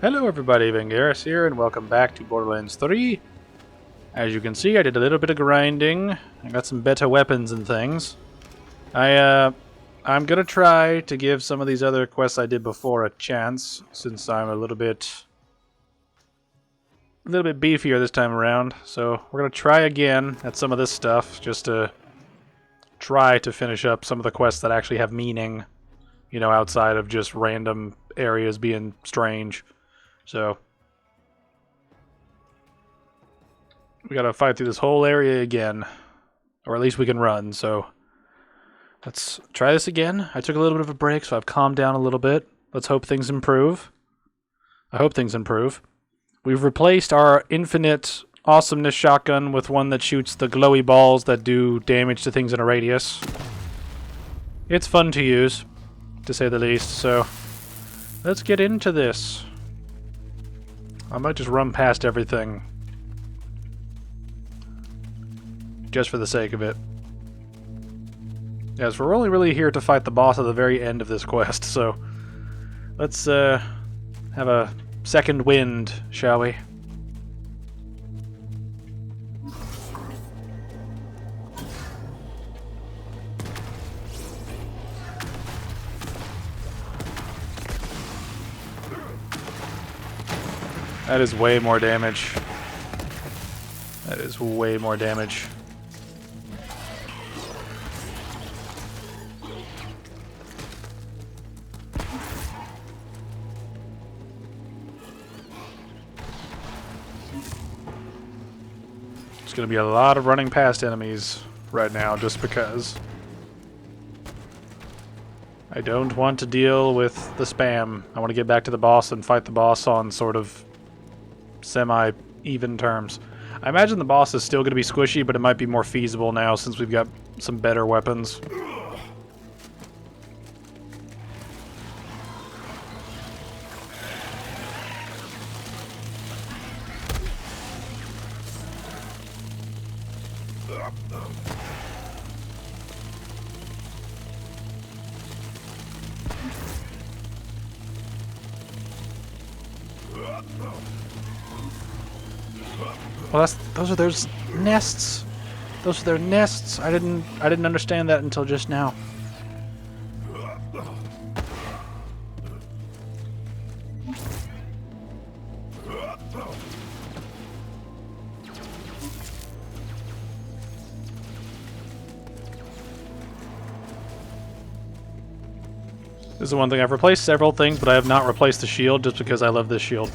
Hello everybody, Vangaris here, and welcome back to Borderlands 3. As you can see, I did a little bit of grinding. I got some better weapons and things. I'm gonna try to give some of these other quests I did before a chance, since I'm a little bit beefier this time around. So we're gonna try again at some of this stuff, just to try to finish up some of the quests that actually have meaning, you know, outside of just random areas being strange. So we gotta fight through this whole area again. Or at least we can run, so let's try this again. I took a little bit of a break, so I've calmed down a little bit. Let's hope things improve. I hope things improve. We've replaced our infinite awesomeness shotgun with one that shoots the glowy balls that do damage to things in a radius. It's fun to use, to say the least, so let's get into this. I might just run past everything, just for the sake of it. Yes, we're only really here to fight the boss at the very end of this quest, so let's have a second wind, shall we? That is way more damage. That is way more damage. It's gonna be a lot of running past enemies right now just because I don't want to deal with the spam. I want to get back to the boss and fight the boss on sort of semi-even terms. I imagine the boss is still going to be squishy, but it might be more feasible now since we've got some better weapons. Well, those are their nests. Those are their nests. I didn't understand that until just now. This is the one thing I've replaced several things, but I have not replaced the shield just because I love this shield.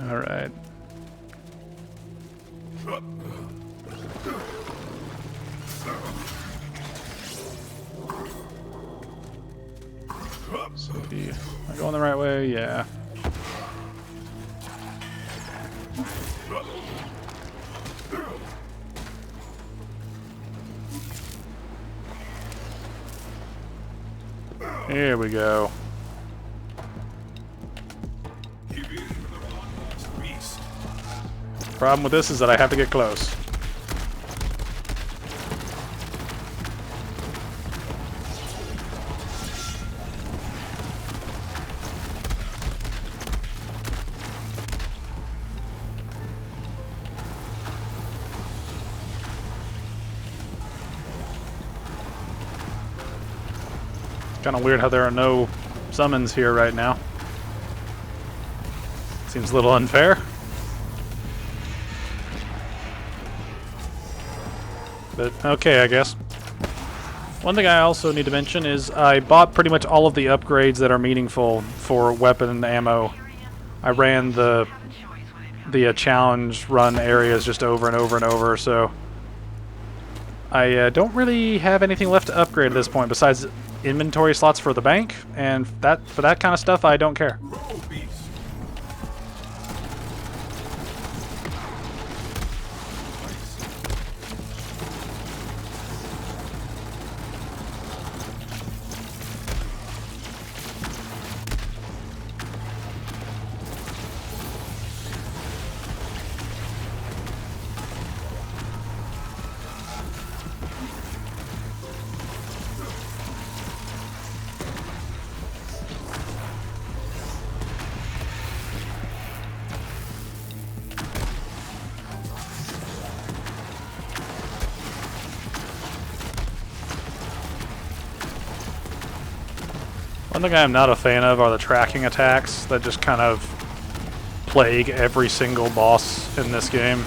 All right. So, am I going the right way? Yeah. Here we go. Problem with this is that I have to get close. It's kind of weird how there are no summons here right now. Seems a little unfair. But okay, I guess. One thing I also need to mention is I bought pretty much all of the upgrades that are meaningful for weapon and ammo. I ran the challenge run areas just over and over and over, so I don't really have anything left to upgrade at this point besides inventory slots for the bank, and for that kind of stuff I don't care. One thing I am not a fan of are the tracking attacks that just kind of plague every single boss in this game.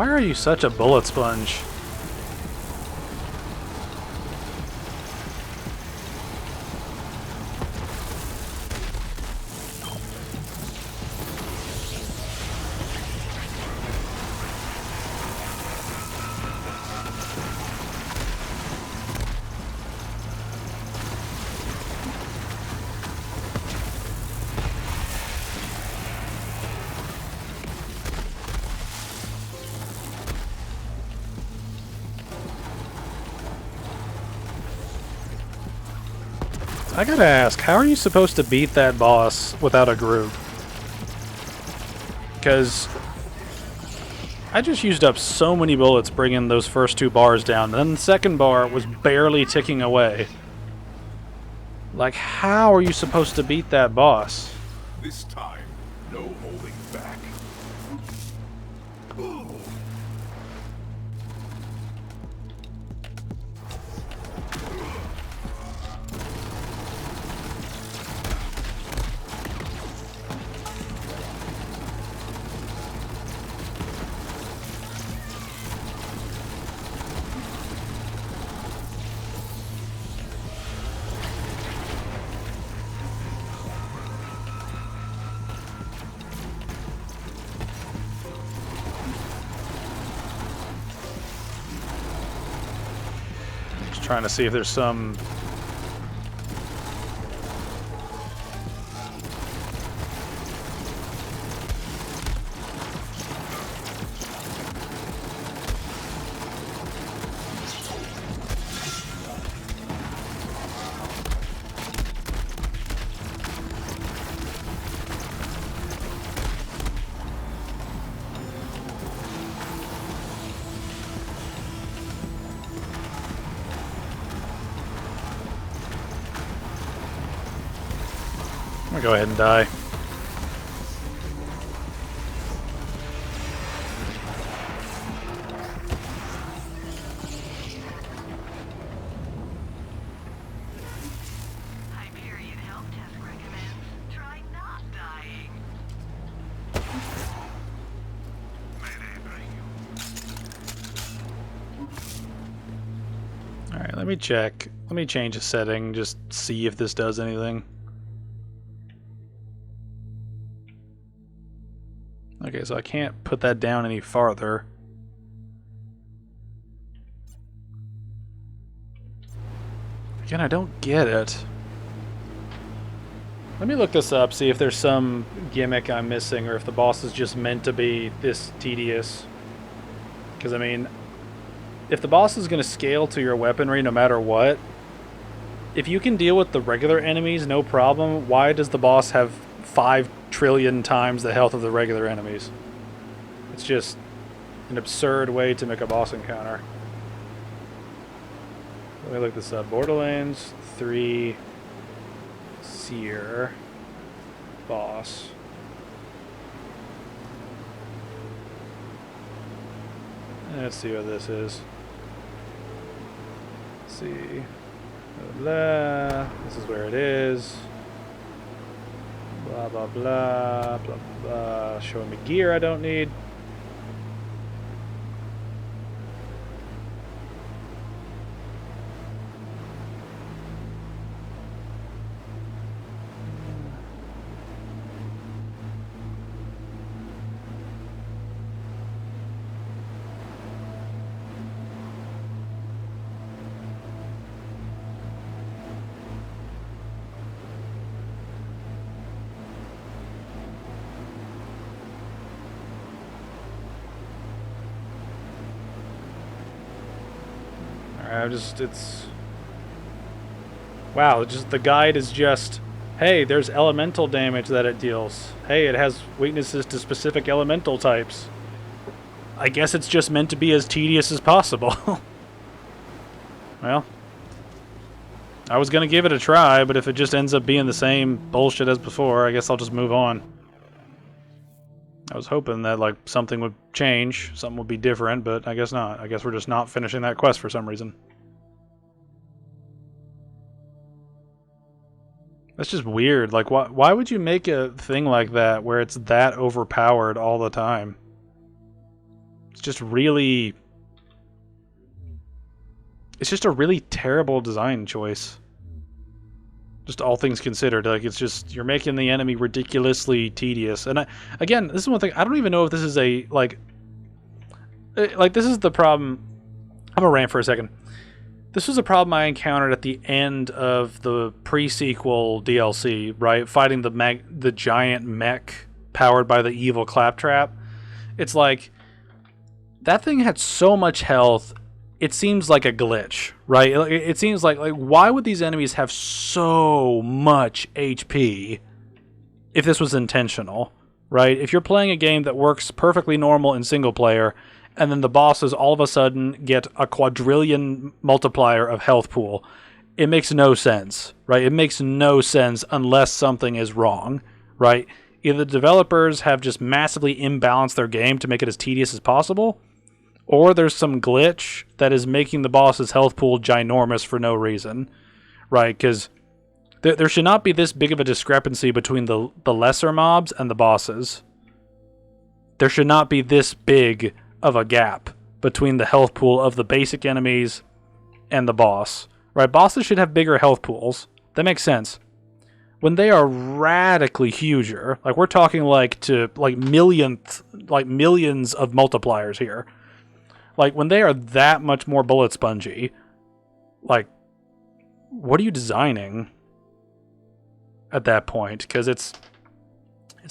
Why are you such a bullet sponge? I gotta ask, how are you supposed to beat that boss without a group? Because I just used up so many bullets bringing those first 2 bars down, and then the second bar was barely ticking away. Like, how are you supposed to beat that boss? This time, no holding back. Just trying to see if there's some... I'm gonna go ahead and die. Hyperion help desk recommends try not dying. Alright, let me check. Let me change a setting, just see if this does anything. Okay, so I can't put that down any farther. Again, I don't get it. Let me look this up, see if there's some gimmick I'm missing, or if the boss is just meant to be this tedious. Because, I mean, if the boss is going to scale to your weaponry no matter what, if you can deal with the regular enemies, no problem, why does the boss have 5 trillion times the health of the regular enemies? It's just an absurd way to make a boss encounter. Let me look this up. Borderlands 3 Seer boss. Let's see what this is. Let's see. Blah, blah. This is where it is. Blah, blah, blah, blah, blah. Showing me gear I don't need. It's... Wow, just the guide is just, hey, there's elemental damage that it deals. Hey, it has weaknesses to specific elemental types. I guess it's just meant to be as tedious as possible. Well, I was gonna give it a try, but if it just ends up being the same bullshit as before, I guess I'll just move on. I was hoping that, like, something would change, something would be different, but I guess not. I guess we're just not finishing that quest for some reason. That's just weird. Like, why would you make a thing like that where it's that overpowered all the time? It's just really... It's just a really terrible design choice. Just all things considered. Like, it's just... You're making the enemy ridiculously tedious. And again, this is one thing... I don't even know if this is a, like... Like, this is the problem... I'm gonna rant for a second. This was a problem I encountered at the end of the pre-sequel DLC, right? Fighting the giant mech powered by the evil Claptrap. It's like, that thing had so much health, it seems like a glitch, right? It seems like why would these enemies have so much HP if this was intentional, right? If you're playing a game that works perfectly normal in single player, and then the bosses all of a sudden get a quadrillion multiplier of health pool, it makes no sense, right? It makes no sense unless something is wrong, right? Either the developers have just massively imbalanced their game to make it as tedious as possible, or there's some glitch that is making the boss's health pool ginormous for no reason, right? Because there should not be this big of a discrepancy between the lesser mobs and the bosses. There should not be this big of a gap between the health pool of the basic enemies and the boss, right? Bosses should have bigger health pools. That makes sense. When they are radically huger, like we're talking like millions of multipliers here. Like when they are that much more bullet spongy, like what are you designing at that point? Because it's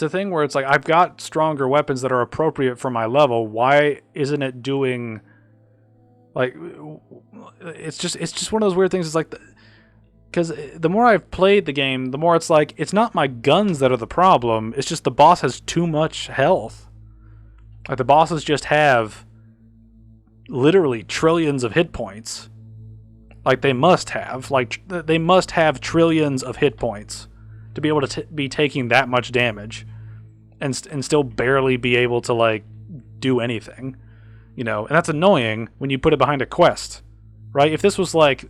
a thing where it's like, I've got stronger weapons that are appropriate for my level. Why isn't it doing, like, it's just one of those weird things. It's like, because the more I've played the game, the more it's like, it's not my guns that are the problem. It's just the boss has too much health. Like, the bosses just have literally trillions of hit points. Like, they must have. Like, they must have trillions of hit points to be able to be taking that much damage and still barely be able to, like, do anything. You know, and that's annoying when you put it behind a quest, right? If this was like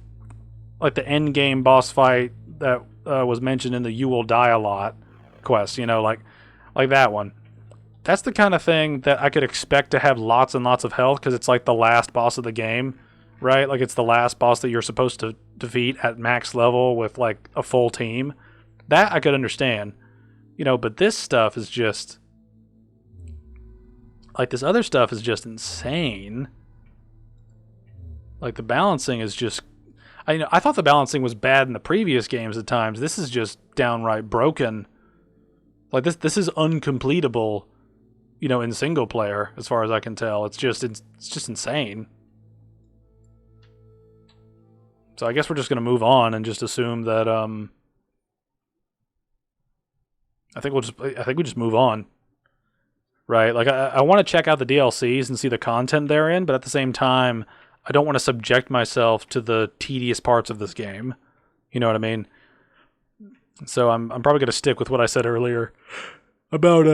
the end game boss fight that was mentioned in the "You Will Die a Lot" quest, you know, like that one. That's the kind of thing that I could expect to have lots and lots of health because it's like the last boss of the game, right? Like it's the last boss that you're supposed to defeat at max level with like a full team. That I could understand, you know, but this stuff is just like, this other stuff is just insane. Like the balancing is just, I thought the balancing was bad in the previous games at times. This is just downright broken. Like this is uncompletable, you know, in single player as far as I can tell. It's just insane. So I guess we're just going to move on and just assume that I think we just move on. Right? Like I want to check out the DLCs and see the content therein, but at the same time, I don't want to subject myself to the tedious parts of this game. You know what I mean? So I'm probably going to stick with what I said earlier about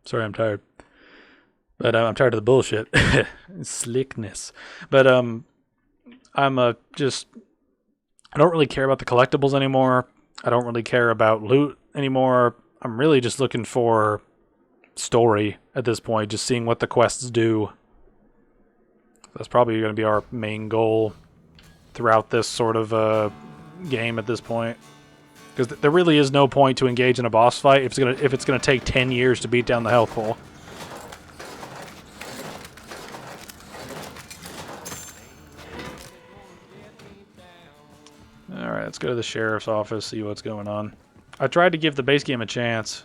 sorry, I'm tired. But I'm tired of the bullshit. Slickness. But I'm just, I don't really care about the collectibles anymore. I don't really care about loot anymore. I'm really just looking for story at this point, just seeing what the quests do. That's probably going to be our main goal throughout this sort of game at this point, because there really is no point to engage in a boss fight if it's gonna take 10 years to beat down the health pool. Alright, let's go to the sheriff's office, see what's going on. I tried to give the base game a chance,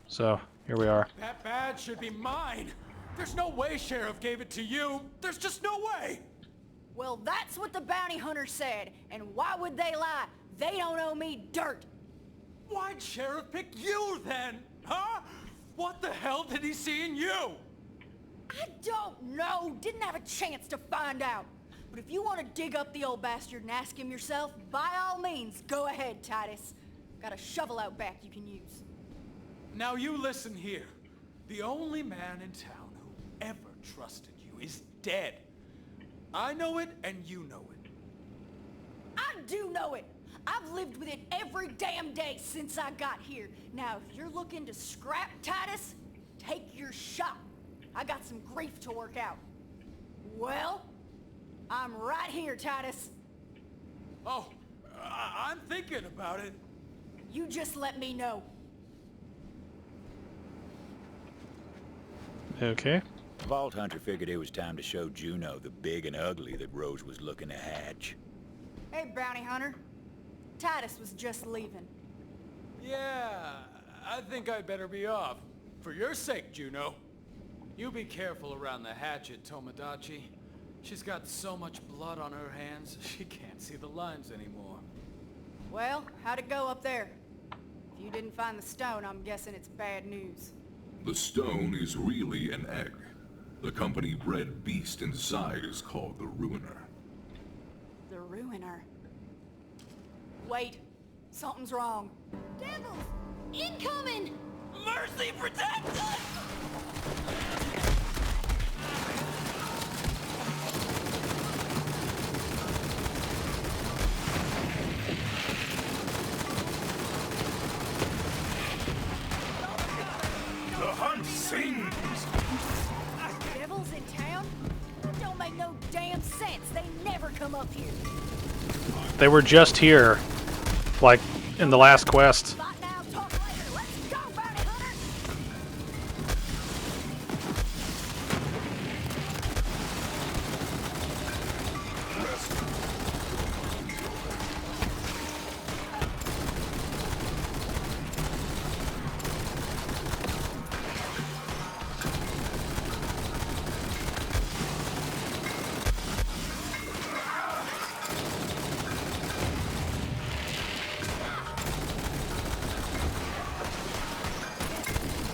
so here we are. That badge should be mine. There's no way Sheriff gave it to you. There's just no way. Well, that's what the bounty hunter said. And why would they lie? They don't owe me dirt. Why'd Sheriff pick you then? Huh? What the hell did he see in you? I don't know. Didn't have a chance to find out. But if you want to dig up the old bastard and ask him yourself, by all means, go ahead, Titus. Got a shovel out back you can use. Now you listen here. The only man in town who ever trusted you is dead. I know it and you know it. I do know it. I've lived with it every damn day since I got here. Now, if you're looking to scrap Titus, take your shot. I got some grief to work out. Well, I'm right here, Titus. Oh, I'm thinking about it. You just let me know. Okay. Vault Hunter figured it was time to show Juno the big and ugly that Rose was looking to hatch. Hey, bounty hunter. Titus was just leaving. Yeah, I think I'd better be off. For your sake, Juno. You be careful around the hatchet, Tomodachi. She's got so much blood on her hands, she can't see the lines anymore. Well, how'd it go up there? If you didn't find the stone, I'm guessing it's bad news. The stone is really an egg. The company-bred beast inside is called the Ruiner. The Ruiner. Wait, something's wrong. Devils! Incoming! Mercy, protect us! The hunt sings! Devils in town? That don't make no damn sense. They never come up here. They were just here, like, in the last quest. Fight now, talk later. Let's go, bounty hunter!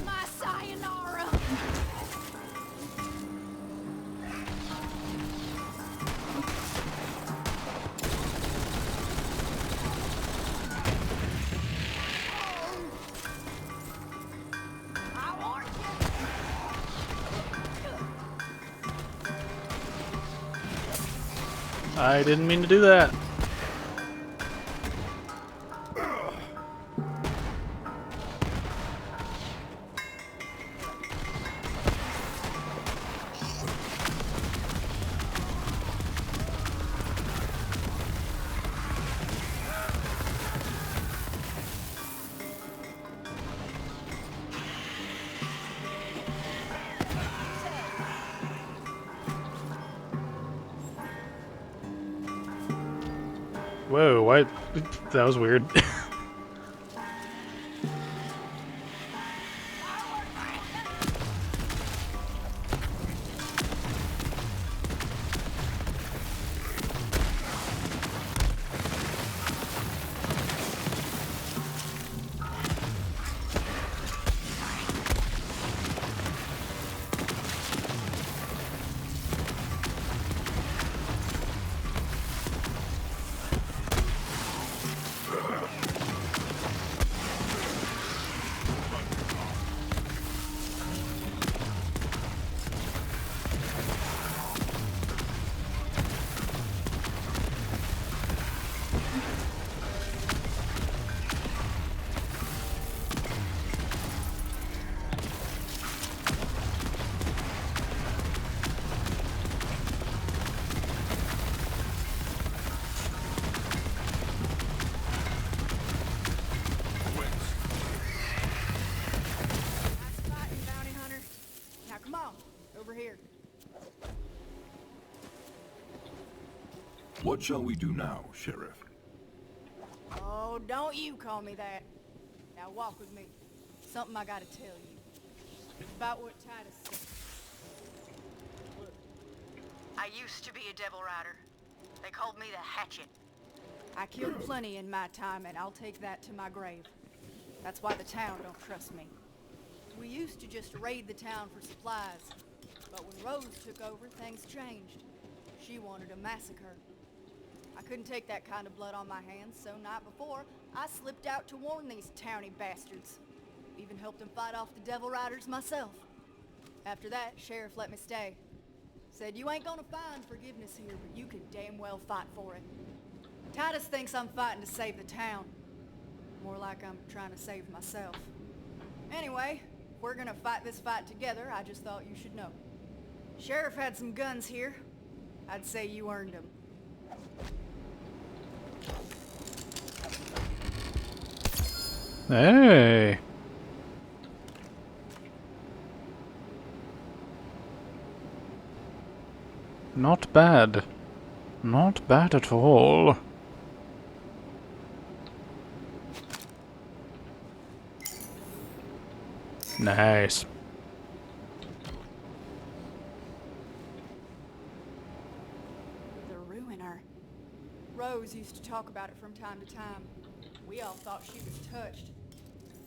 My sayonara! I warned you! I didn't mean to do that. Whoa, what? That was weird. Nice fighting, bounty hunter. Now come on, over here. What shall we do now, Sheriff? Oh, don't you call me that. Now walk with me. Something I gotta tell you. It's about what Titus said. I used to be a devil rider. They called me the Hatchet. I killed plenty in my time, and I'll take that to my grave. That's why the town don't trust me. We used to just raid the town for supplies. But when Rose took over, things changed. She wanted a massacre. I couldn't take that kind of blood on my hands, so night before, I slipped out to warn these towny bastards. Even helped them fight off the devil riders myself. After that, Sheriff let me stay. Said you ain't gonna find forgiveness here, but you could damn well fight for it. Titus thinks I'm fighting to save the town. More like I'm trying to save myself. Anyway, if we're gonna fight this fight together, I just thought you should know. Sheriff had some guns here. I'd say you earned them. Hey. Not bad. Not bad at all. Nice. The ruiner. Rose used to talk about it from time to time. We all thought she was touched.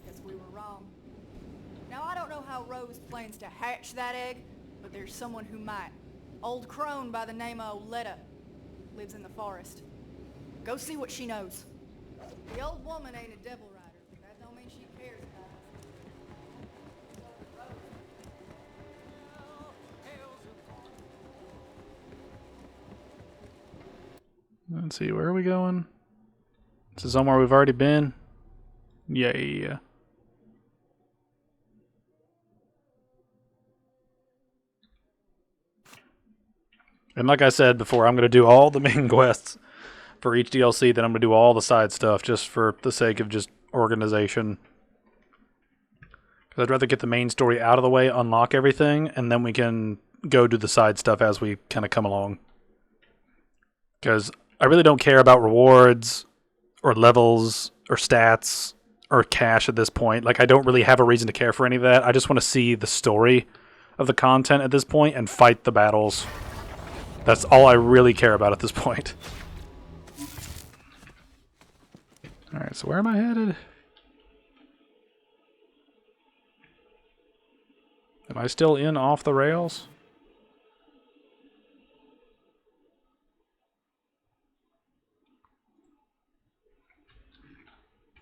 Guess we were wrong. Now, I don't know how Rose plans to hatch that egg, but there's someone who might. Old crone by the name of Oletta. Lives in the forest. Go see what she knows. The old woman ain't a devil rider, but that don't mean she cares about us. Let's see, where are we going? This is somewhere we've already been. Yeah. And like I said before, I'm going to do all the main quests for each DLC, then I'm going to do all the side stuff just for the sake of just organization. Because I'd rather get the main story out of the way, unlock everything, and then we can go do the side stuff as we kind of come along. Because I really don't care about rewards or levels or stats or cash at this point. Like, I don't really have a reason to care for any of that. I just want to see the story of the content at this point and fight the battles. That's all I really care about at this point. Alright, so where am I headed? Am I still in off the rails?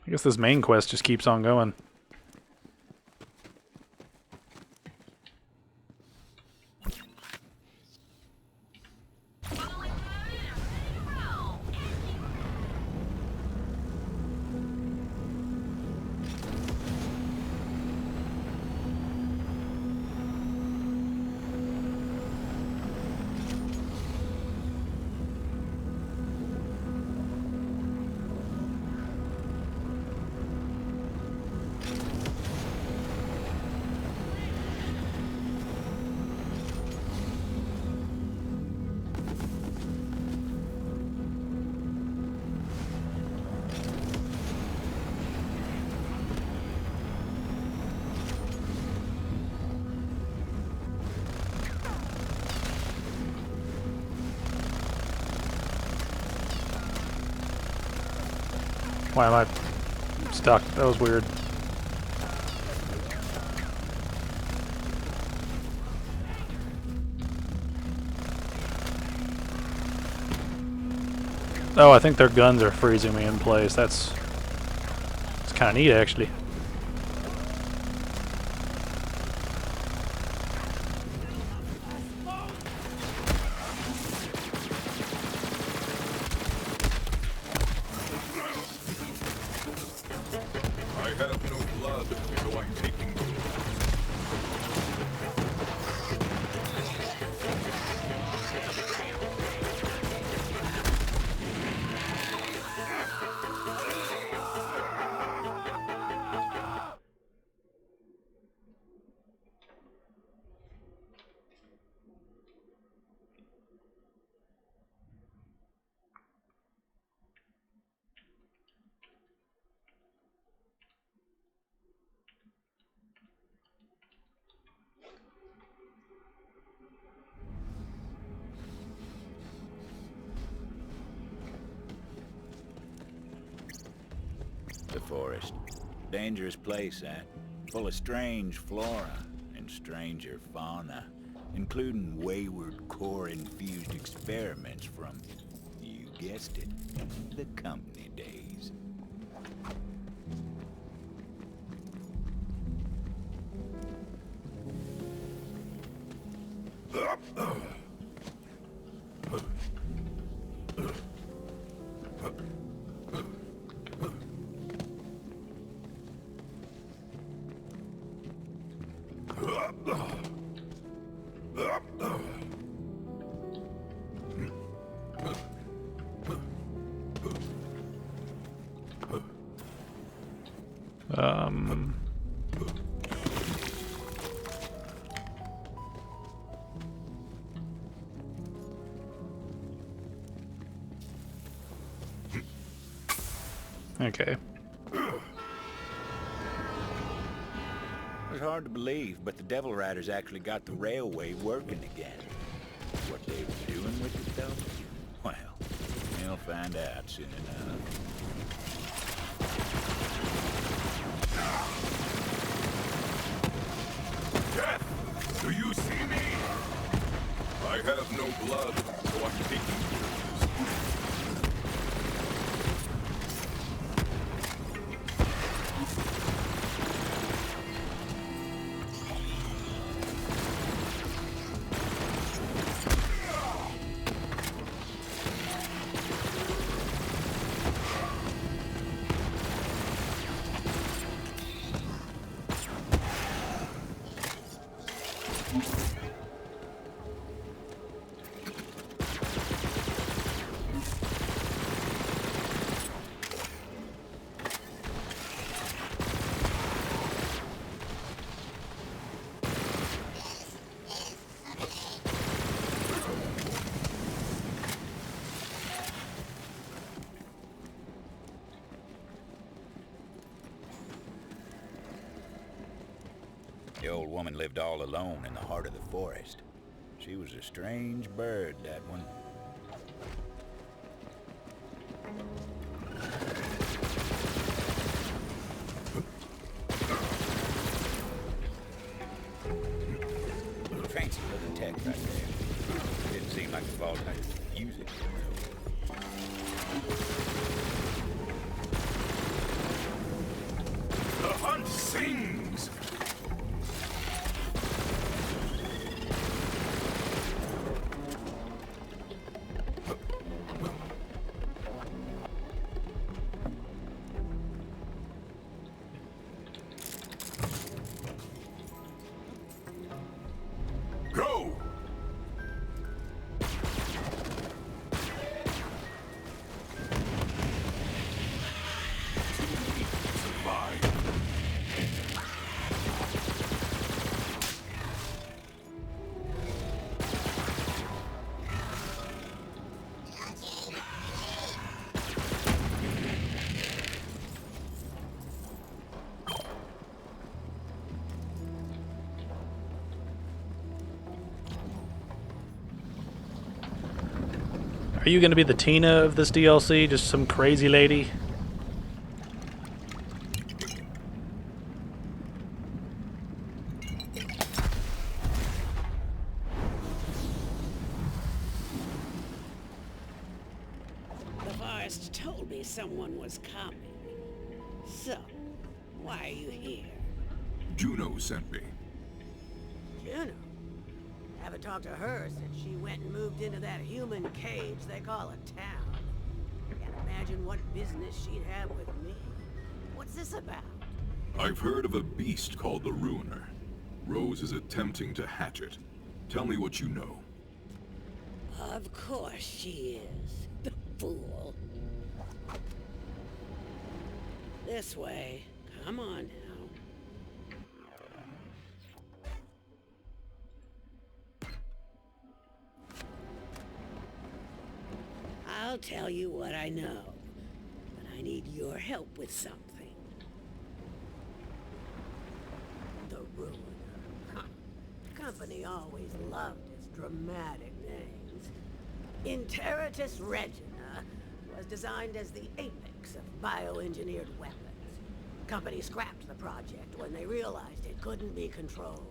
I guess this main quest just keeps on going. Why am I stuck? That was weird. Oh, I think their guns are freezing me in place. That's kind of neat, actually. I have no blood, so I'm taking yours. The forest. Dangerous place, that. Full of strange flora and stranger fauna, including wayward core-infused experiments from, you guessed it, the company days. Okay. It was hard to believe, but the Devil Riders actually got the railway working again. What they were doing with it, though? Well, we'll find out soon enough. Death! Do you see me? I have no blood, so I'm taking yours. The old woman lived all alone in the heart of the forest. She was a strange bird, that one. Fancy little tech right there. Didn't seem like the fault I'd use it. The hunt sings! Go! Survive. Are you going to be the Tina of this DLC? Just some crazy lady? The forest told me someone was coming. So, why are you here? Juno sent me. Juno? Haven't talked to her since she went and moved into that human cage they call a town. Can't imagine what business she'd have with me. What's this about? I've heard of a beast called the Ruiner. Rose is attempting to hatch it. Tell me what you know. Of course she is. The fool. This way. Come on now. I'll tell you what I know, but I need your help with something. The Ruiner. Huh. The company always loved its dramatic names. Interitus Regina was designed as the apex of bioengineered weapons. Company scrapped the project when they realized it couldn't be controlled.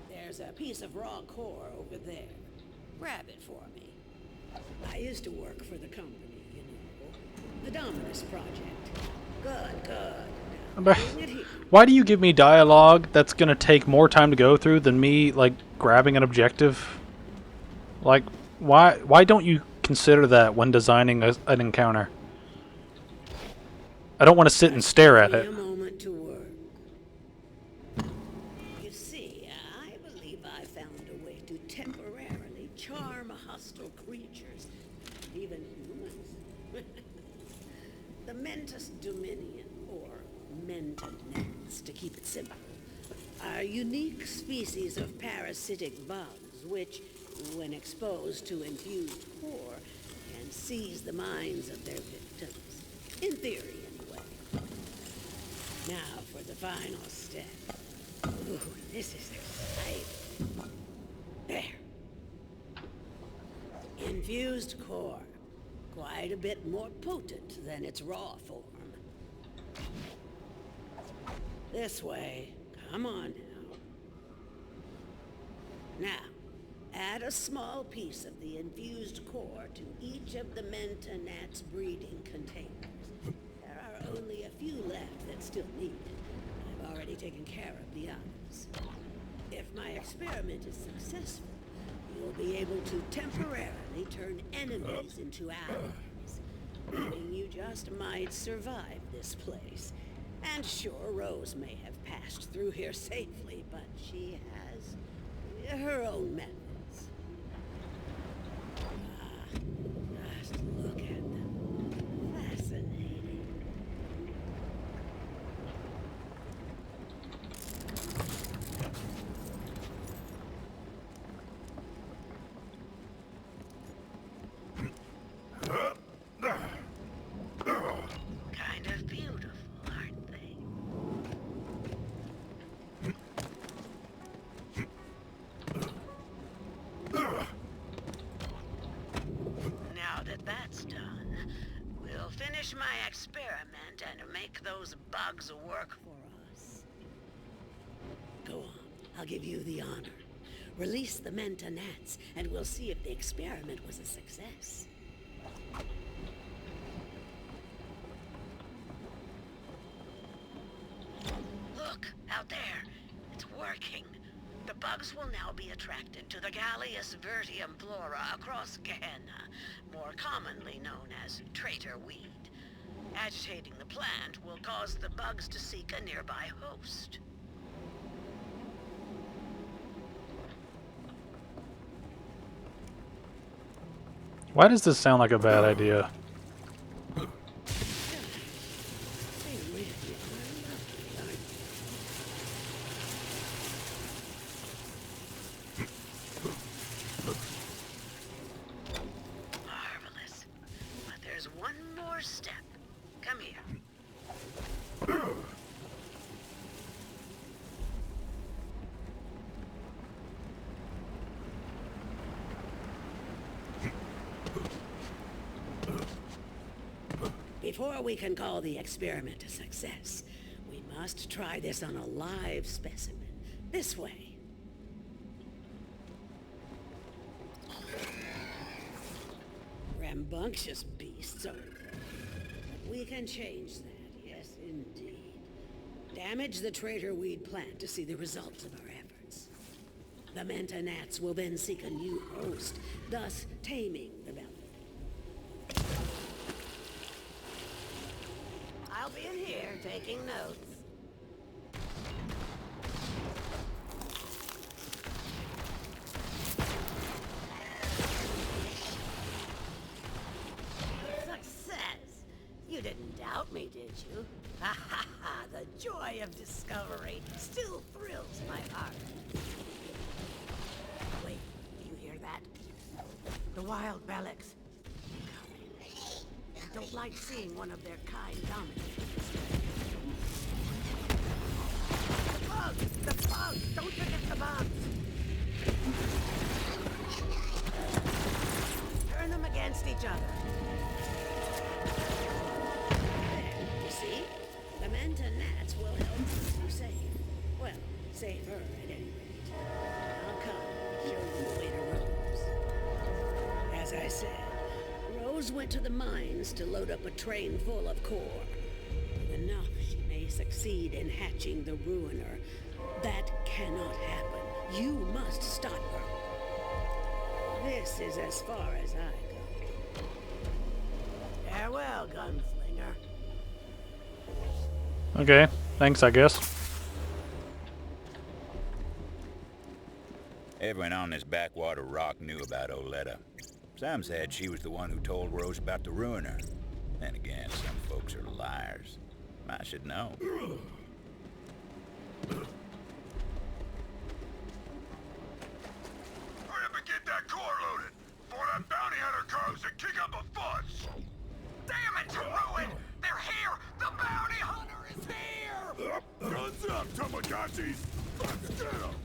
There's a piece of raw core over there. Grab it for me. I used to work for the company, you know. The Dominus Project. Good, good. Now, bring it here. Why do you give me dialogue that's going to take more time to go through than me, like, grabbing an objective? Like, why don't you consider that when designing an encounter? I don't want to sit and stare at it. A moment to work. You see, I believe I found a way to temporarily charm hostile creatures, even humans. The Mentus Dominion, or Mentanets, to keep it simple, are unique species of parasitic bugs which, when exposed to infused core, can seize the minds of their victims. In theory, anyway. Now for the final step. Ooh, this is exciting. There. Infused core. Quite a bit more potent than its raw form. This way. Come on now. Now, add a small piece of the infused core to each of the Mentanats breeding containers. There are only a few left that still need it. I've already taken care of the others. If my experiment is successful, you'll be able to temporarily turn enemies into allies, meaning you just might survive this place. And sure, Rose may have passed through here safely, but she has her own methods. Ah, just look at them. Fascinating. Kind of beautiful, aren't they? Now that that's done, we'll finish my experiment and make those bugs work for us. Go on, I'll give you the honor. Release the Mentanats, and we'll see if the experiment was a success. Look, out there. It's working. The bugs will now be attracted to the Gallius vertium flora across Gehenna, more commonly known as traitor weed. Agitating the plant will cause the bugs to seek a nearby host. Why does this sound like a bad idea? They really are lovely, aren't they? Marvelous. But there's one more step. Come here. Before we can call the experiment a success, we must try this on a live specimen. This way. Rambunctious beasts, aren't they? But we can change that, yes indeed. Damage the traitor weed plant to see the results of our efforts. The Mentanats will then seek a new host, thus taming the belly. I'll be in here taking notes. Success! You didn't doubt me, did you? Ha ha ha! The joy of discovery still thrills my heart. Wait, do you hear that? The wild Belix. I don't like seeing one of their kind dominated. The bugs! The bugs! Don't forget the bugs! Turn them against each other. There, you see? The Mentanats will help you save. Well, save her at any rate. I'll come and show you the way to Rose. As I said, Rose went to the mines to load up a train full of core. Enough she may succeed in hatching the Ruiner. That cannot happen. You must stop her. This is as far as I go. Farewell, gunslinger. Okay, thanks, I guess. Everyone on this backwater rock knew about Oletta. Some said she was the one who told Rose about the Ruiner. Then again, some folks are liars. I should know. Hurry up and get that core loaded before that bounty hunter comes and kick up a fuss! Damn it, Ruin! They're here! The bounty hunter is here! Guns up, Tamagotchis! Let's get 'em!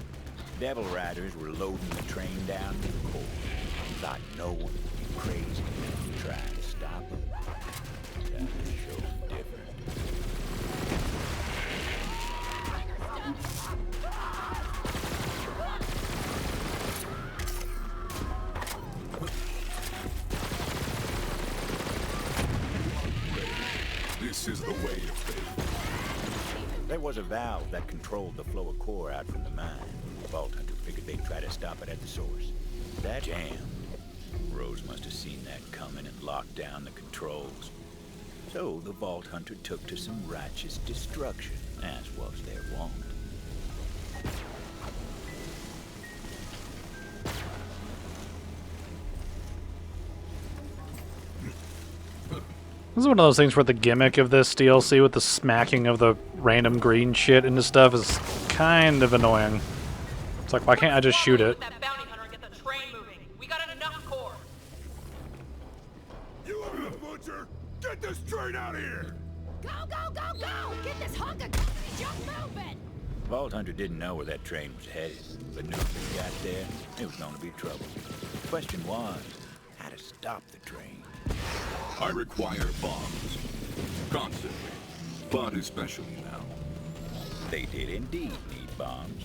Devil Riders were loading the train down to the core. Thought no one would be crazy enough to try to stop them. Time to show them different. This is the way of fate. There was a valve that controlled the flow of core out from the mine. The Vault Hunter figured they'd try to stop it at the source. That jammed. Rose must have seen that coming and locked down the controls. So the Vault Hunter took to some righteous destruction, as was their wont. This is one of those things where the gimmick of this DLC with the smacking of the random green shit into stuff is kind of annoying. It's like, why can't I just shoot it? That bounty hunter and get the train moving. We got enough core. You are the butcher! Get this train out of here! Go, go, go, go! Get this hunk of garbage junk moving! Vault Hunter didn't know where that train was headed, but knew if it got there, it was going to be trouble. The question was, how to stop the train. I require bombs. Constantly. But especially now. They did indeed need bombs.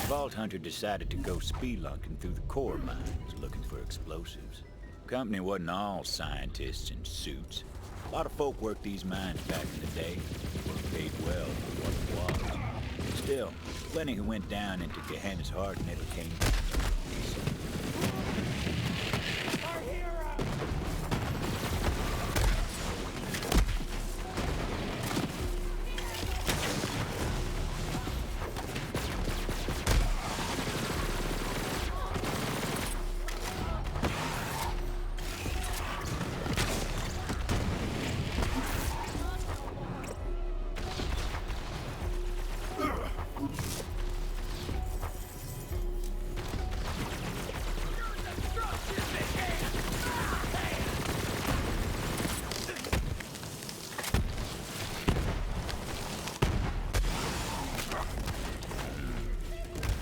Vault Hunter decided to go spelunking through the core mines looking for explosives. Company wasn't all scientists in suits. A lot of folk worked these mines back in the day. Were paid well for what it was. Still, plenty who went down into Gehenna's heart and never came back.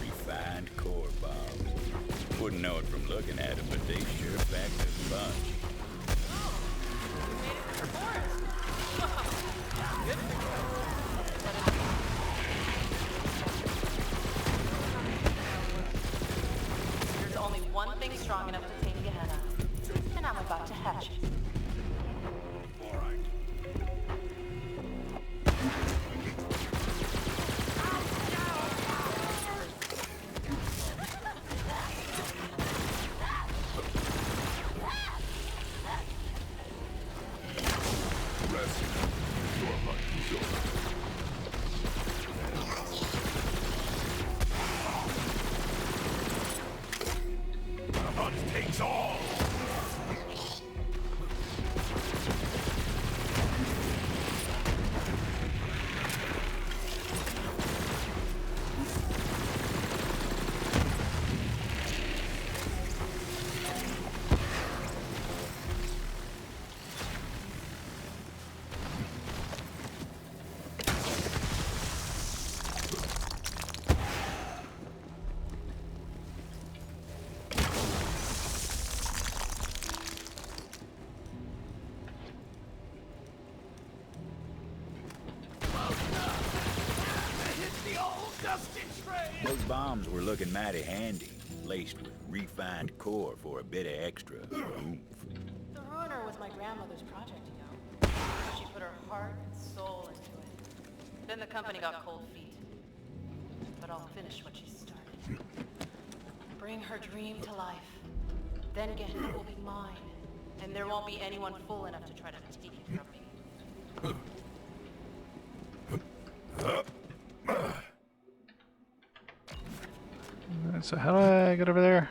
Refined core bombs. Wouldn't know it from looking at them, but they sure packed a bunch. There's only one thing strong enough to tame Gehenna, and I'm about to hatch it. Takes all! Those bombs were looking mighty handy, laced with refined core for a bit of extra oomph. The Ruiner was my grandmother's project, you know. She put her heart and soul into it. Then the company got cold feet. But I'll finish what she started. Bring her dream to life. Then Gehenna will be mine. And there won't be anyone fool enough to try to take it from me. So how do I get over there?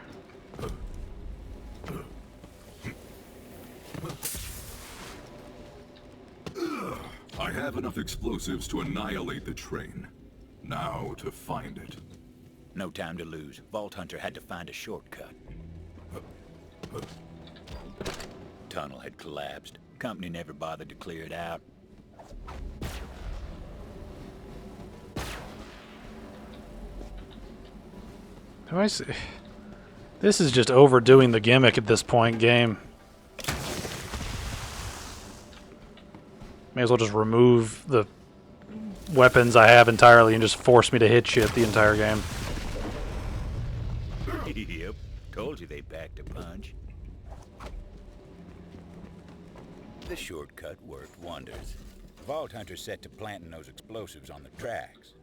I have enough explosives to annihilate the train. Now to find it. No time to lose. Vault Hunter had to find a shortcut. Tunnel had collapsed. Company never bothered to clear it out. Do I see? This is just overdoing the gimmick at this point, game. May as well just remove the weapons I have entirely and just force me to hit shit the entire game. Yep. Told you they packed a punch. The shortcut worked wonders. Vault Hunter set to planting those explosives on the tracks.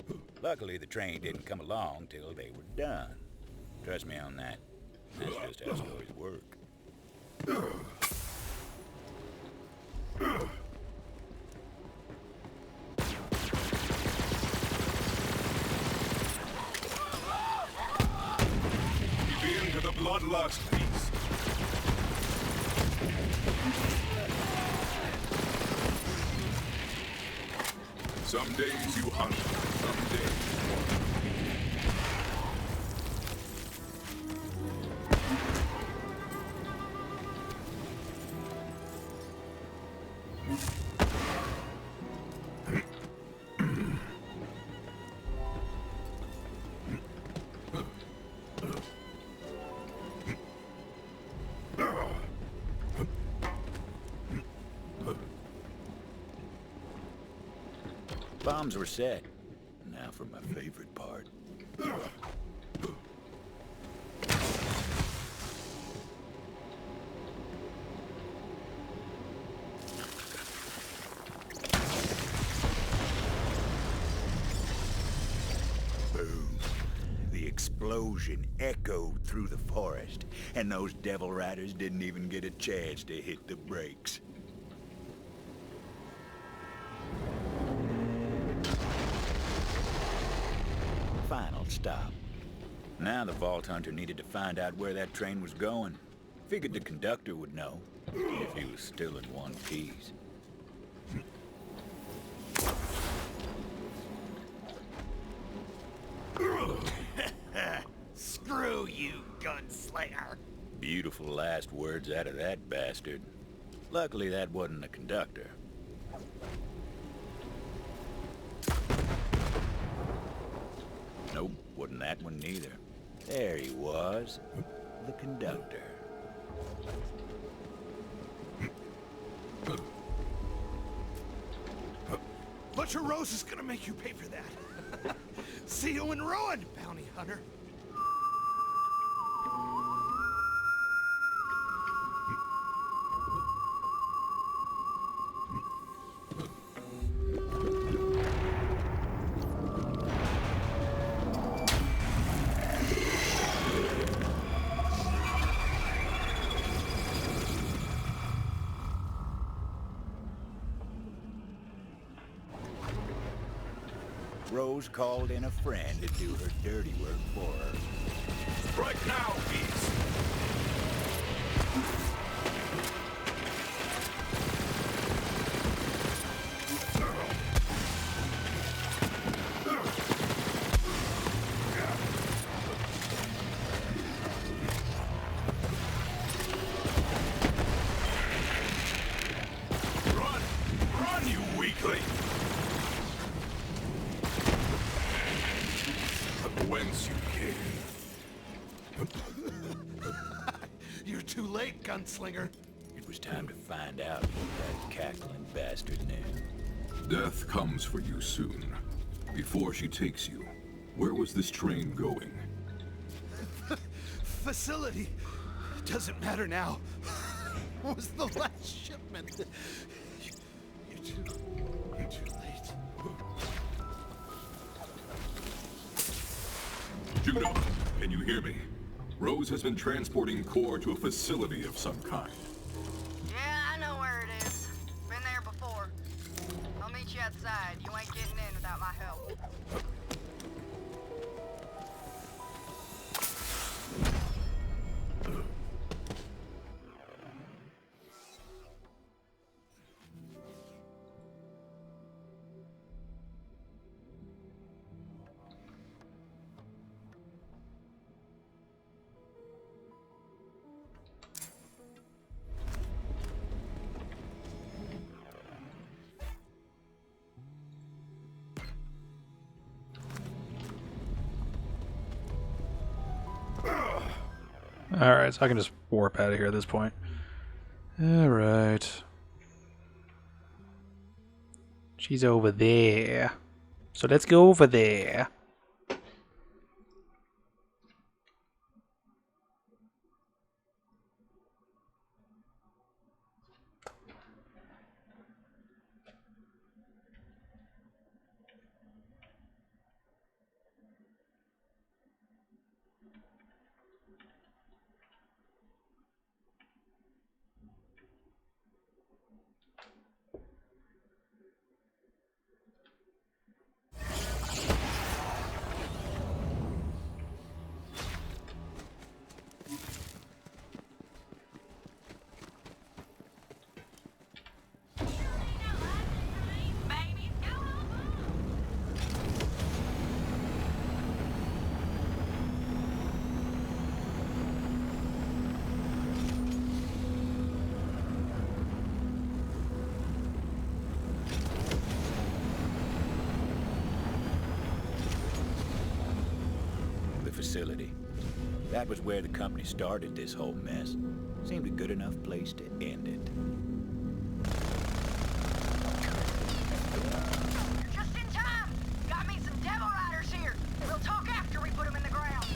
Luckily, the train didn't come along till they were done. Trust me on that. That's just how stories work. Begin to the bloodlust beast. Some days you hunt, some days you walk. Bombs were set. Now for my favorite part. Boom. The explosion echoed through the forest, and those devil riders didn't even get a chance to hit the brakes. Final stop. Now the Vault Hunter needed to find out where that train was going. Figured the conductor would know, if he was still in one piece. Screw you, gunslinger. Beautiful last words out of that bastard. Luckily that wasn't the conductor. Nope, wasn't that one neither. There he was, the conductor. Butcher Rose is gonna make you pay for that. See you in ruin, bounty hunter. Rose called in a friend to do her dirty work for her. Strike now, beast! Run! Run, you weakling! Whence you came. You're too late, gunslinger. It was time to find out what that cackling bastard knew. Death comes for you soon. Before she takes you, where was this train going? Facility. Doesn't matter now. Was the last shipment. You're too late. Juno, can you hear me? Rose has been transporting core to a facility of some kind. outside. You ain't getting in without my help. Alright, so I can just warp out of here at this point. Alright. She's over there. So let's go over there. The facility. That was where the company started this whole mess. Seemed a good enough place to end it. You're just in time. Got me some devil riders here. We'll talk after we put them in the ground.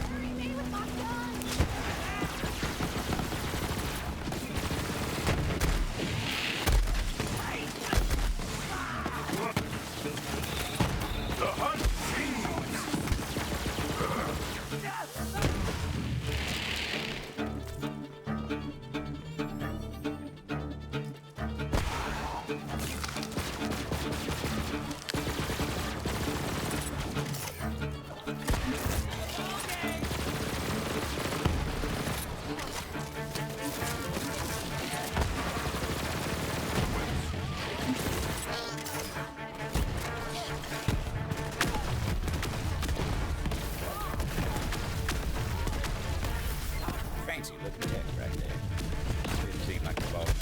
Bury me with my gun. Fancy looking tech right there. Didn't seem like the boss.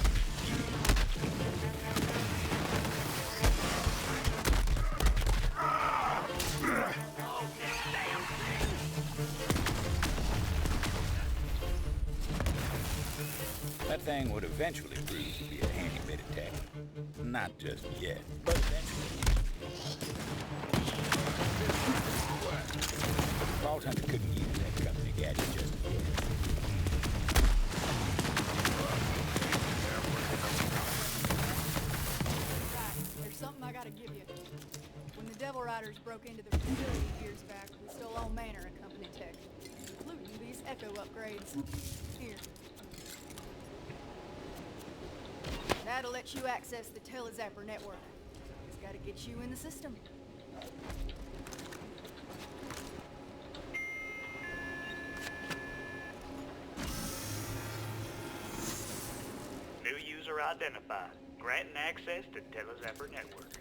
That thing would eventually prove to be a handy bit of tech. Not just yet, but eventually. Vault Hunter couldn't use that company gadget just yet. There's something I gotta give you. When the Devil Riders broke into the facility years back, we stole all manner of company tech, including these Echo upgrades. Here. That'll let you access the Telezapper network. It's gotta get you in the system. New user identified. Granting access to Telezapper network.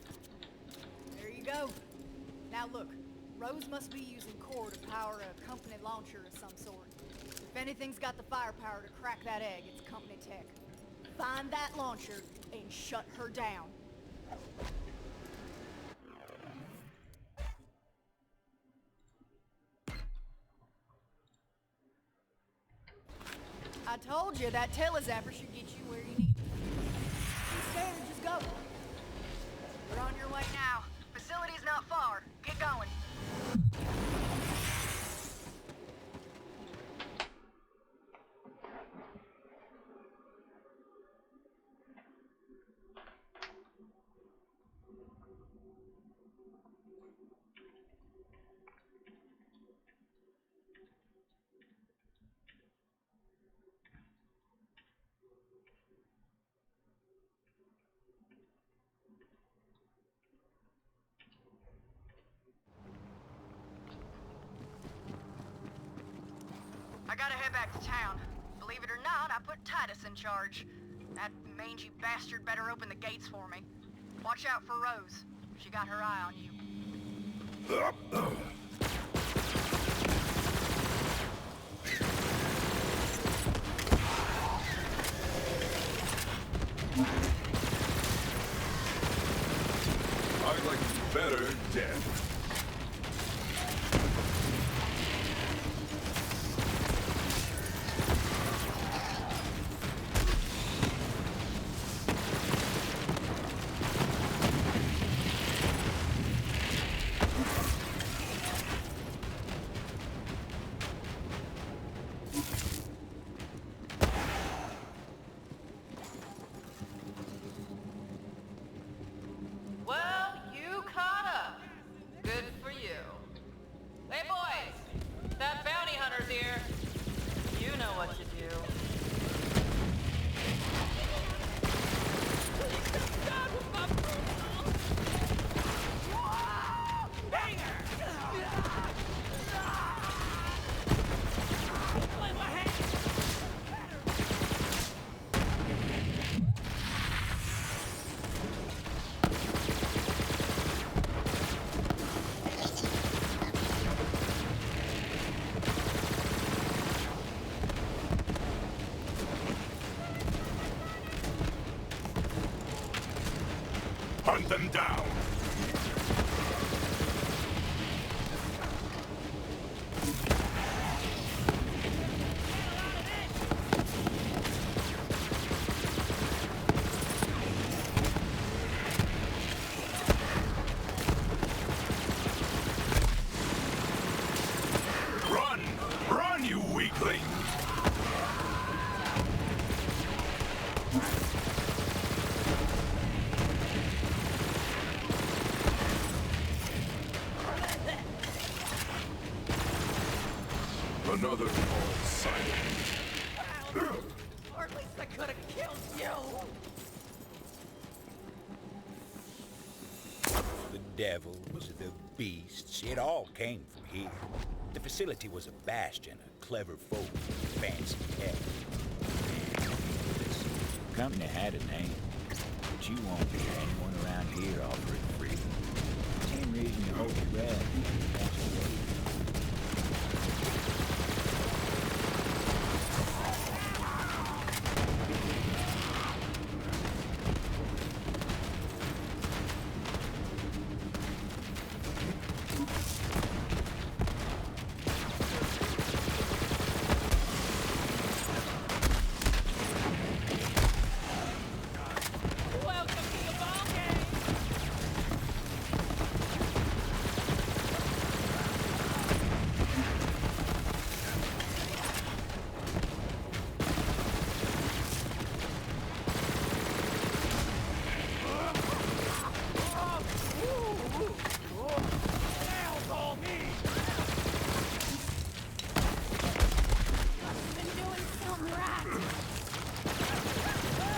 There you go. Now look, Rose must be using core to power a company launcher of some sort. If anything's got the firepower to crack that egg, it's company tech. Find that launcher and shut her down. I told you that Telezapper should get you where you need to. Be scared, just go. You're on your way now. Facility's not far. Get going. I gotta head back to town. Believe it or not, I put Titus in charge. That mangy bastard better open the gates for me. Watch out for Rose. She got her eye on you. I'd like it better dead. Well, you caught up. Good for you. Hey, boys! That bounty hunter's here. You know what to do. Hunt them down! Run! Run, you weakling! Another all silent. Or at least I could have killed you! The devil was the beasts. It all came from here. The facility was a bastion of clever folk, fancy tech. This company had a name, but you won't hear anyone around here offer it free. Same reason you hold your breath. That's the way.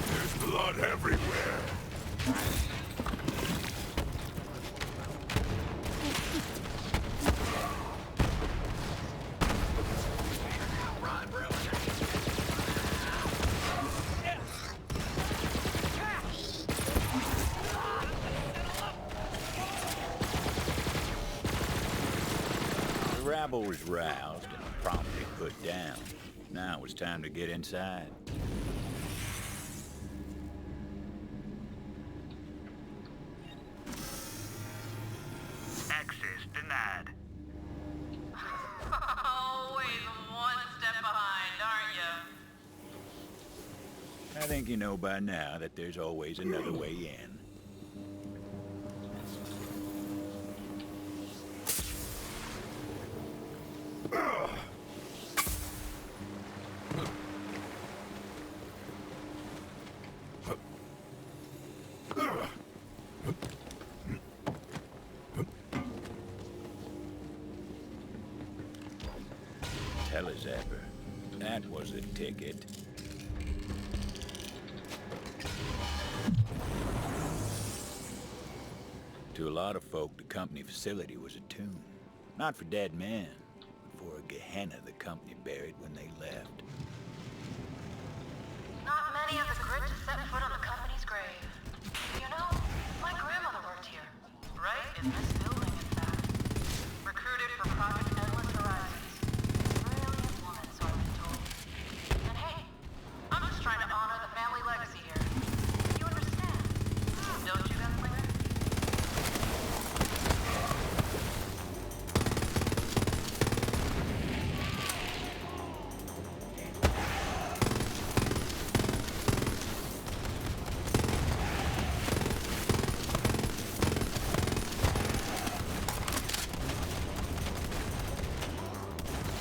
There's blood everywhere. The rabble was roused and promptly put down. Now it was time to get inside. Access denied. Always one step behind, aren't you? I think you know by now that there's always another way in. Telezapper. That was the ticket. To a lot of folk, the company facility was a tomb. Not for dead men, but for a Gehenna the company buried when they left. Not many of the grit to set foot on the company's grave. You know, my grandmother worked here. Right in this building, in fact. Recruited for Project Endless Horizons. Brilliant woman, so I've been told. And hey, I'm just trying to honor the family legacy here. You understand? Don't you, Gunslinger?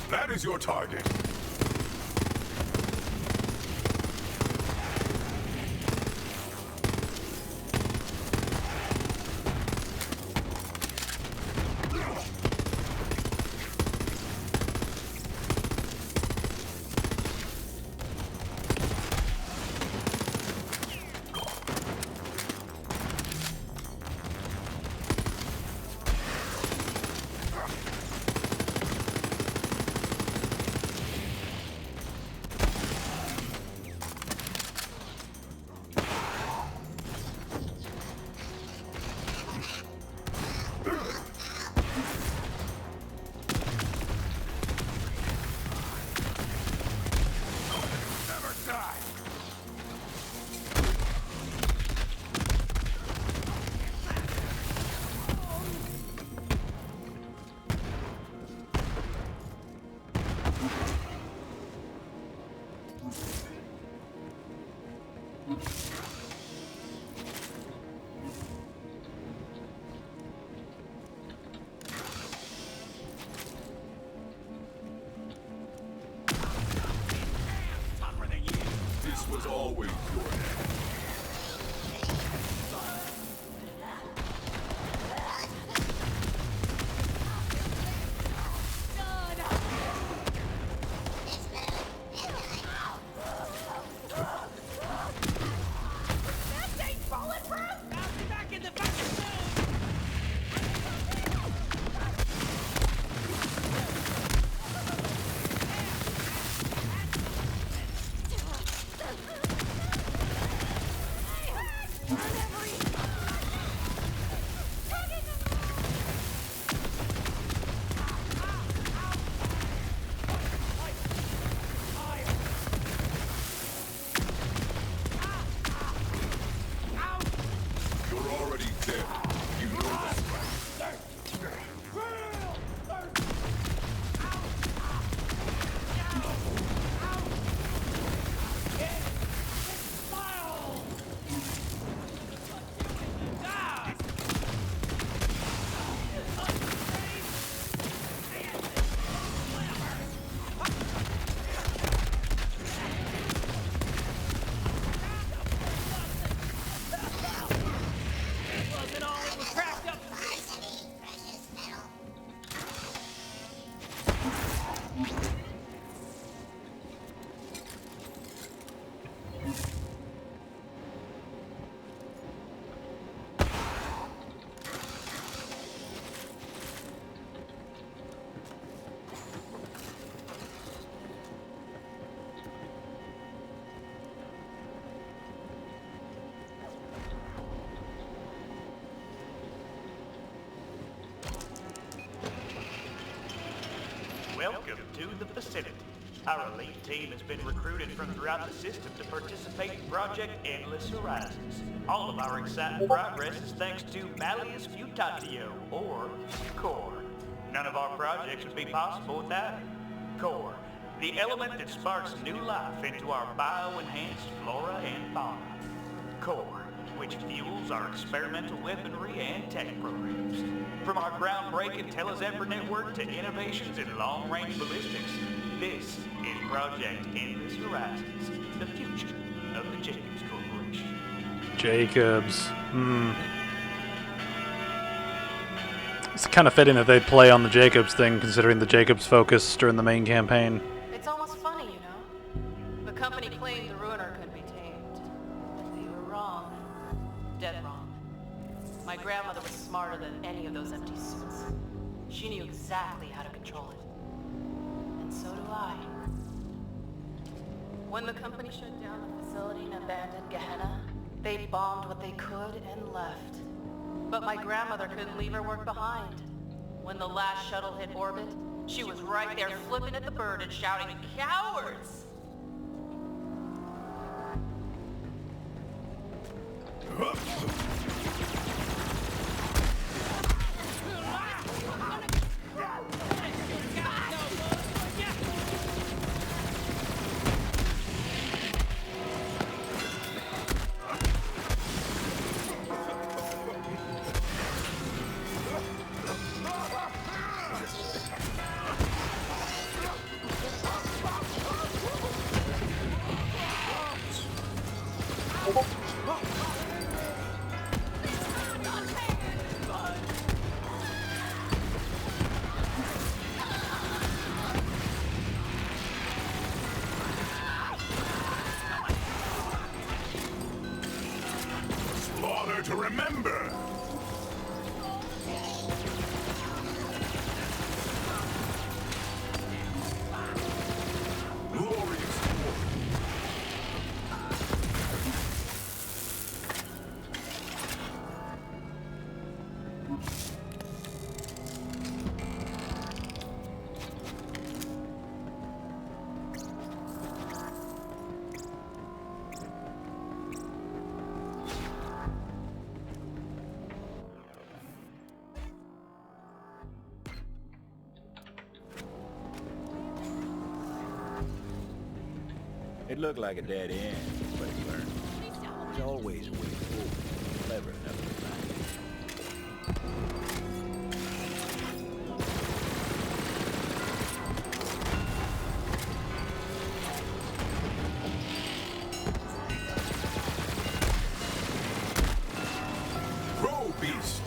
That is your target. This was always your name. You're already dead. You know that. Welcome to the facility. Our elite team has been recruited from throughout the system to participate in Project Endless Horizons. All of our exciting progress is thanks to Malleus Mutatio, or Core. None of our projects would be possible without it. Core, the element that sparks new life into our bio-enhanced flora and fauna. Core, which fuels our experimental weaponry and tech programs. From our groundbreaking telezebra network to innovations in long-range ballistics, this is Project Endless Horizons, the future of the Jacobs Corporation. Jacobs. It's kind of fitting that they play on the Jacobs thing, considering the Jacobs focus during the main campaign. It's almost funny, you know? The company claimed the Ruiner could be tamed. They were wrong. Dead wrong. My grandmother was smarter than any of those empty suits. She knew exactly how to control it. so do I. When the company shut down the facility and abandoned Gehenna, they bombed what they could and left. But my grandmother couldn't leave her work behind. When the last shuttle hit orbit, she was right there flipping at the bird and shouting, "Cowards!" Slaughter to remember! Glorious war! It looked like a dead end, but he learned. There's always a way forward. Clever enough to find it. Crow beast!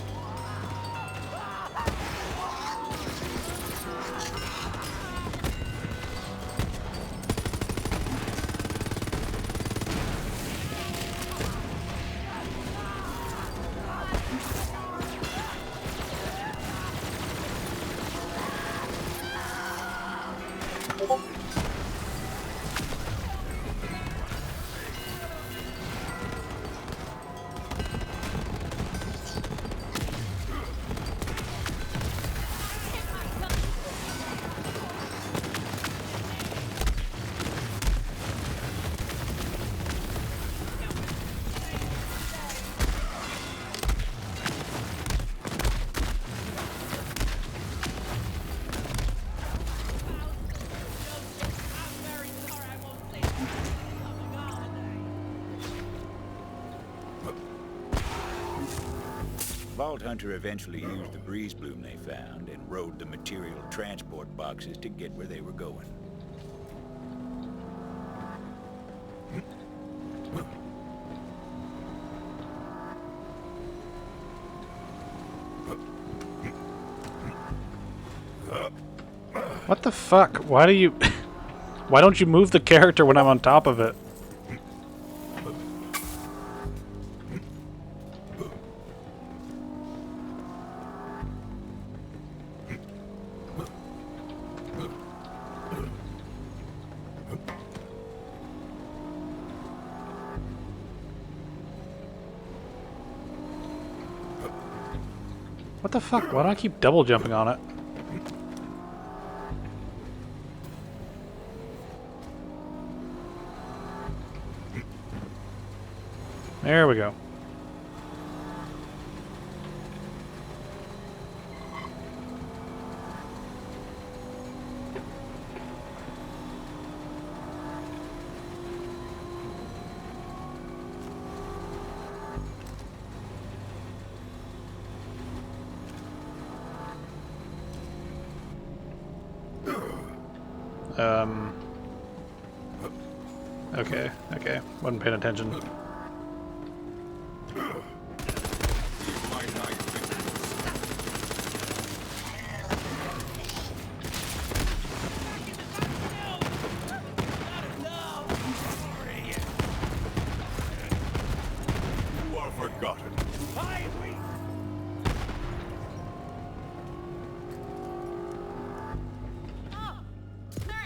Vault Hunter eventually used the breeze bloom they found and rode the material transport boxes to get where they were going. What the fuck? Why do you... Why don't you move the character when I'm on top of it? What the fuck? Why do I keep double jumping on it? There we go. Okay. Wasn't paying attention. You are forgotten. Oh, there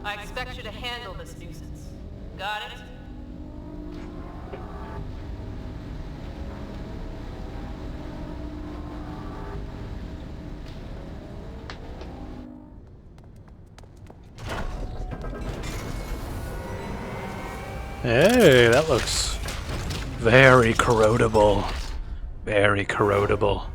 I expect you to handle this nuisance. Got it? Hey, that looks very corrodable. Very corrodable.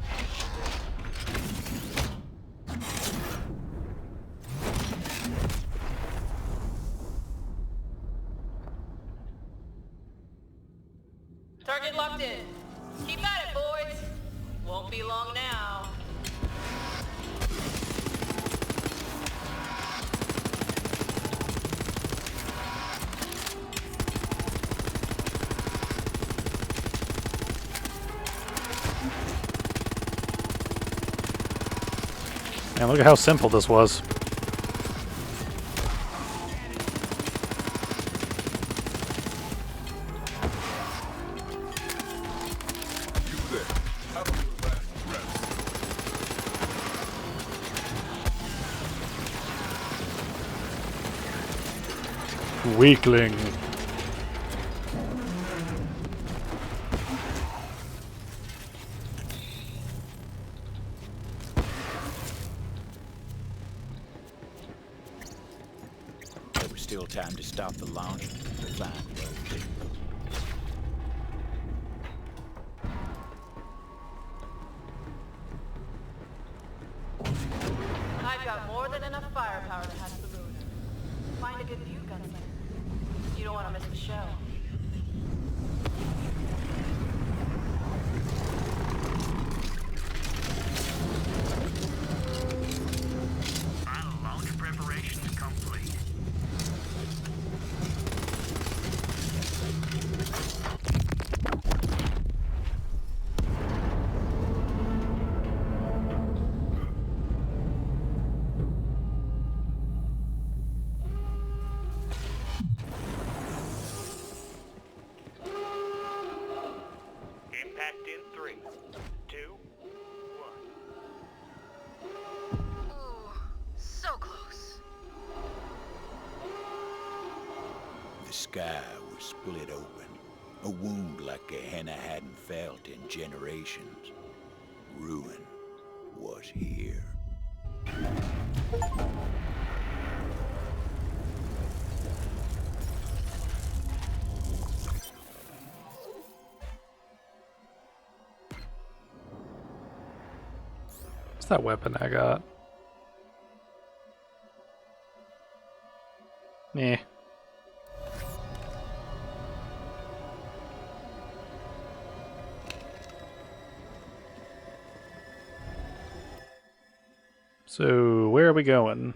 Target locked in. Keep at it, boys. Won't be long now. Man, look at how simple this was. You there. Have a good last rest. Weakling. There was still time to stop the launch to find Rose. I've got more than enough firepower to hatch the ruiner. Find a good view, gunslinger. You don't want to miss the show. Final launch preparations complete. Impact in 3, 2, 1. Ooh, so close. The sky was split open, a wound like Gehenna hadn't felt in generations. Ruin was here. What's that weapon I got? Eh. So, where are we going?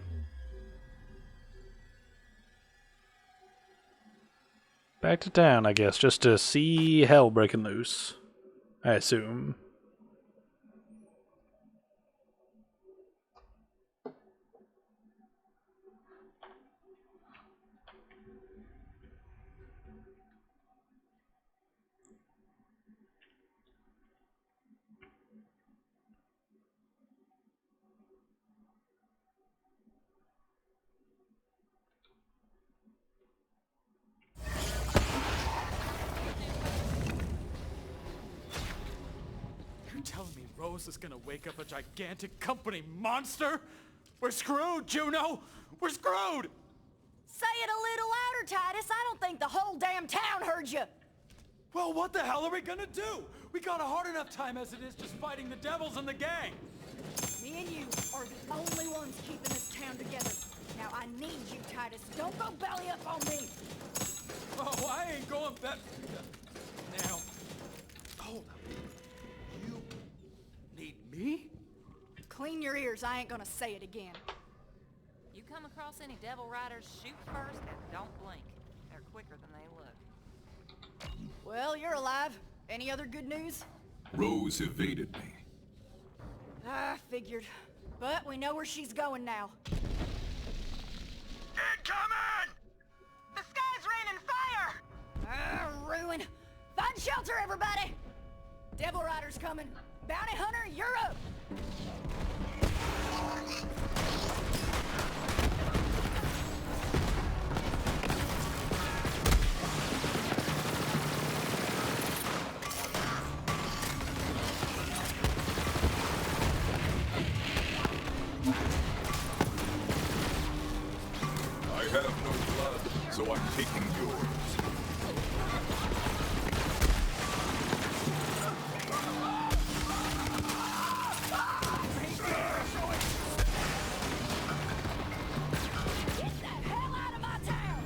Back to town, I guess, just to see hell breaking loose. I assume. You're telling me Rose is gonna wake up a gigantic company monster? We're screwed, Juno! We're screwed! Say it a little louder, Titus. I don't think the whole damn town heard you. Well, what the hell are we gonna do? We got a hard enough time as it is just fighting the devils and the gang. Me and you are the only ones keeping this town together. Now I need you, Titus. Don't go belly up on me. Oh, I ain't going back. Now, hold up. You need me? Clean your ears. I ain't gonna say it again. You come across any devil riders, shoot first and don't blink. They're quicker than they look. Well, you're alive. Any other good news? Rose evaded me. I figured. But we know where she's going now. Incoming! The sky's raining fire! Ruin. Find shelter, everybody! Devil Rider's coming. Bounty Hunter, you're up! have no blood, so I'm taking yours. Get the hell out of my town!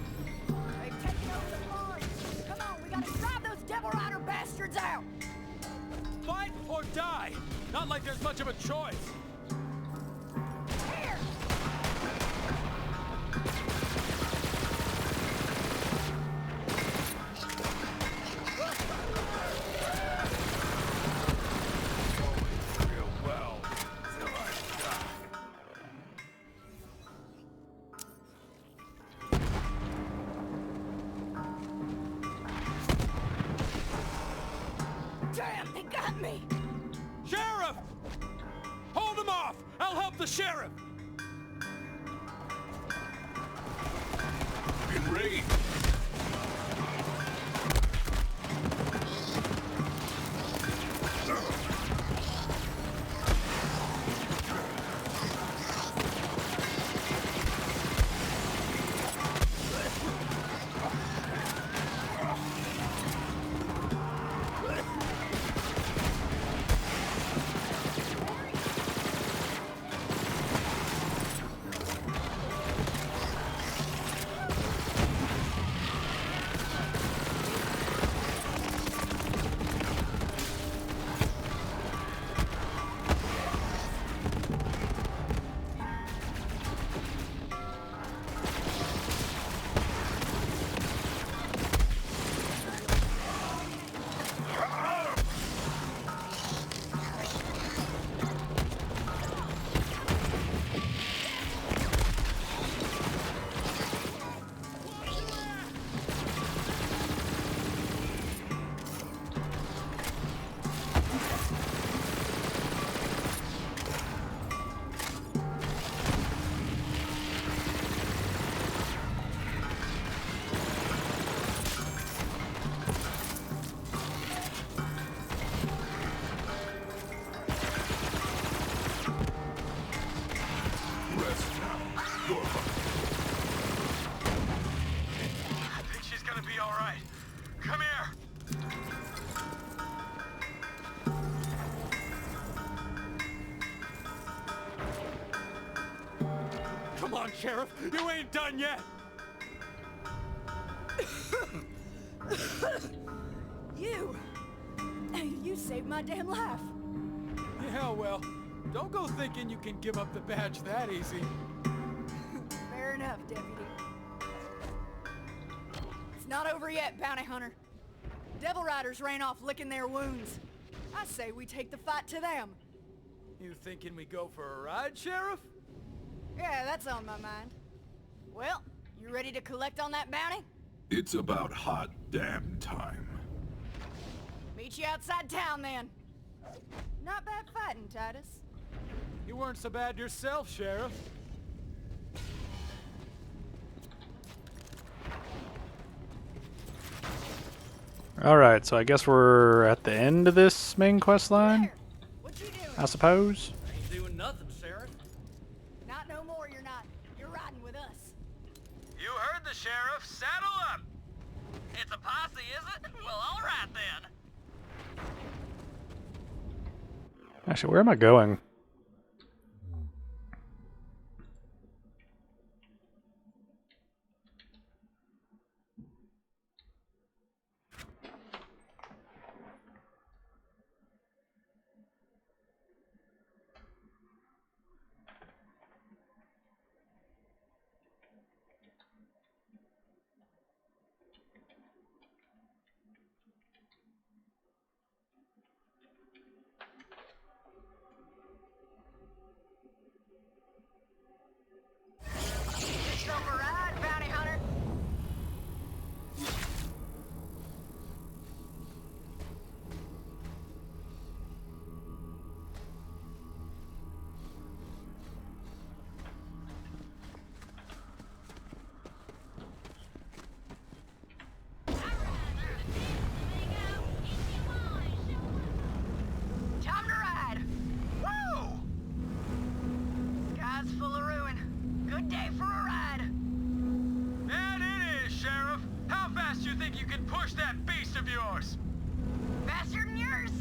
They've taken over the farm! Come on, we gotta drive those Devil Rider bastards out! Fight or die! Not like there's much of a choice. Here! Real well. Till I die. Damn, they got me! Sheriff! Hold him off! I'll help the sheriff! Enraged. Rest now. You're fine. I think she's gonna be all right. Come here. Come on, Sheriff! You ain't done yet! You! You saved my damn life! Yeah, well, don't go thinking you can give up the badge that easy. Fair enough, Deputy. It's not over yet, Bounty Hunter. Devil Riders ran off licking their wounds. I say we take the fight to them. You thinking we go for a ride, Sheriff? Yeah, that's on my mind. Well, you ready to collect on that bounty? It's about hot damn time. Meet you outside town then. Not bad fighting, Titus. You weren't so bad yourself, Sheriff. Alright, so I guess we're at the end of this main quest line, There! What you doing? I suppose. Ain't doing nothing, Sheriff. Not no more, you're not. You're riding with us. You heard the sheriff. Saddle up! It's a posse, is it? Well, all right then. Actually, where am I going? Push that beast of yours! Faster than yours.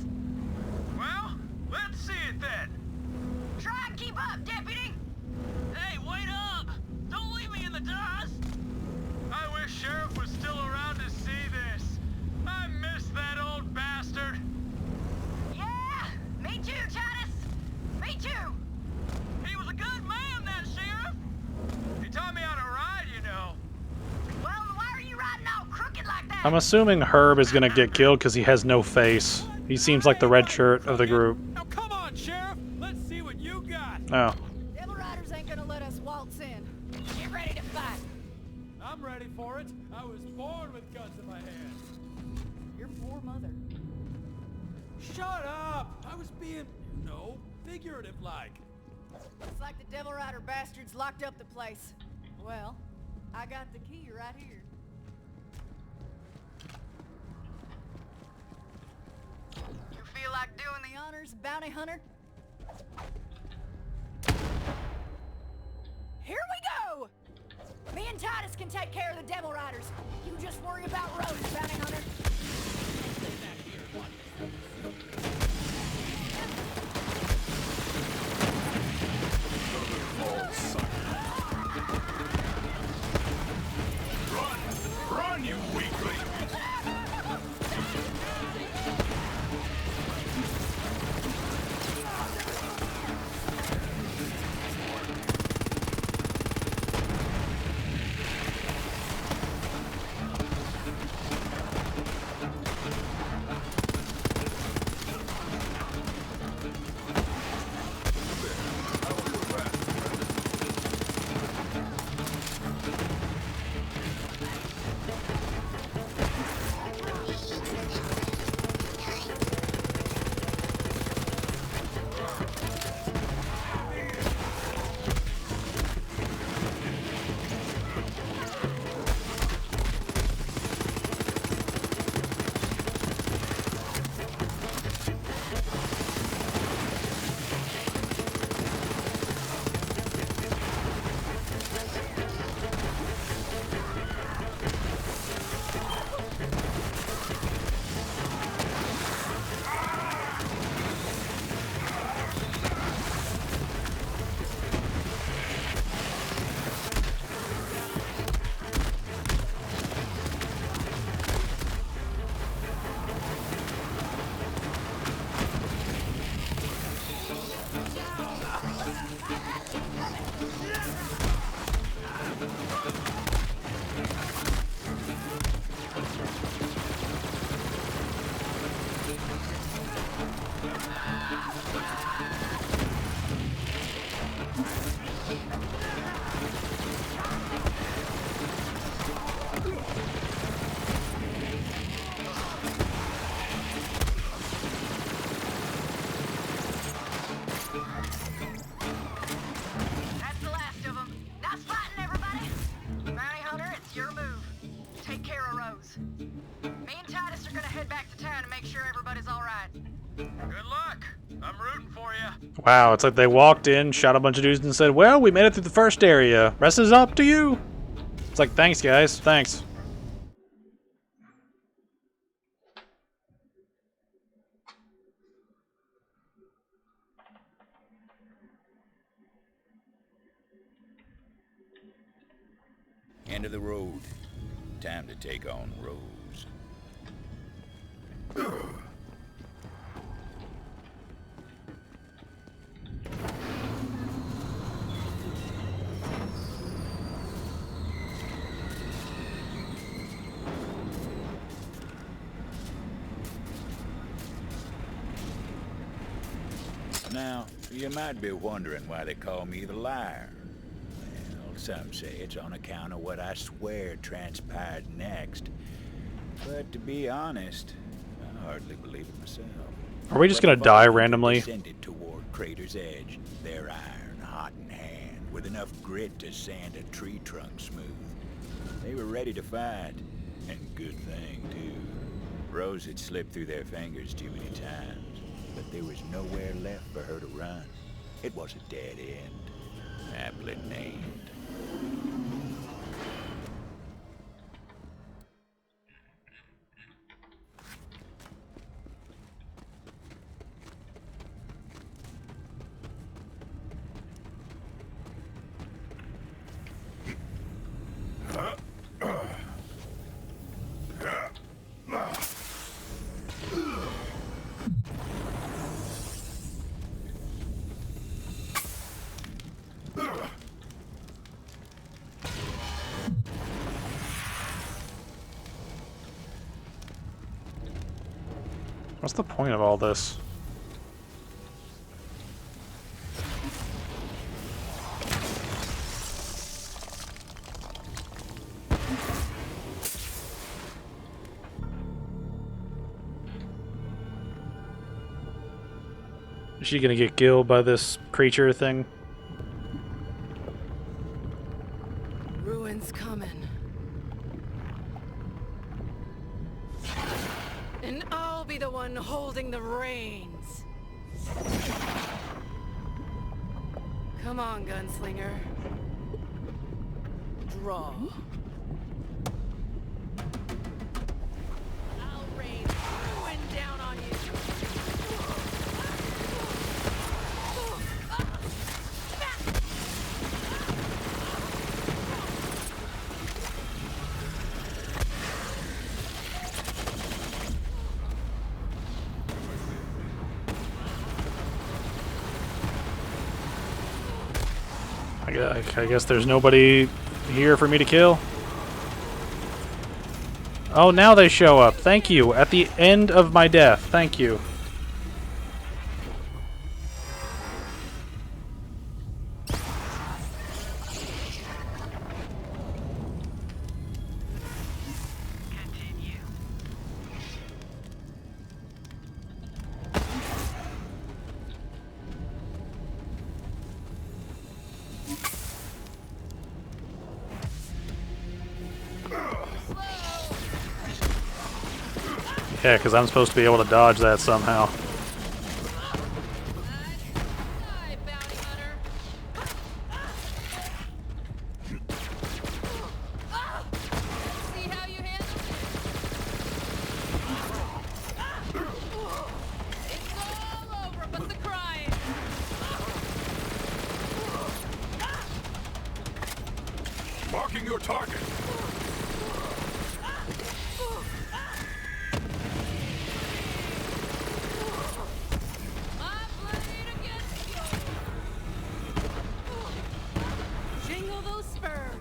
Well, let's see it then! Try and keep up, deputy. Hey, wait up! Don't leave me in the dust! I wish Sheriff was still around to see this. I miss that old bastard. Yeah, me too, Titus. Me too. He was a good man, that sheriff. He taught me how to ride, you know. Well, why are you riding all crooked like that? I'm assuming Herb is gonna get killed because he has no face. He seems like the red shirt of the group. Now come on, Sheriff. Let's see what you got. Oh. Devil Riders ain't gonna let us waltz in. Get ready to fight. I'm ready for it. I was born with guns in my hands. Your poor mother. Shut up! I was being, figurative like. Looks like the Devil Rider bastards locked up the place. Well, I got the key right here. You feel like doing the honors, bounty hunter? Here we go! Me and Titus can take care of the Devil Riders. You just worry about Rose, bounty hunter. Run, you weakling! That's the last of them. Nice fighting, everybody. Bounty hunter, it's your move. Take care of Rose. Me and Titus are gonna head back to town and make sure everybody's all right. Good luck. I'm rooting for you. Wow, it's like they walked in, shot a bunch of dudes, and said, well, we made it through the first area. Rest is up to you. It's like, thanks, guys. Thanks. End of the road. Time to take on Rose. Now, you might be wondering why they call me the liar. Well, some say it's on account of what I swear transpired next. But to be honest, I hardly believe it myself. Are we just gonna die randomly? Descended toward Crater's Edge, their iron hot in hand, with enough grit to sand a tree trunk smooth. They were ready to fight, and good thing too. Rose had slipped through their fingers too many times, but there was nowhere left for her to run. It was a dead end, aptly named. What's the point of all this? Is she gonna get killed by this creature thing? Ruin's coming. And I'll be the one holding the reins. Come on, gunslinger. Draw. I'll rain ruin down on you. I guess there's nobody here for me to kill. Oh, now they show up. Thank you. At the end of my death. Thank you. Yeah, because I'm supposed to be able to dodge that somehow. Die, bounty hunter. See how you handle it? It's all over but the crying. Marking your target. My blade against yours. Jingle those spurs.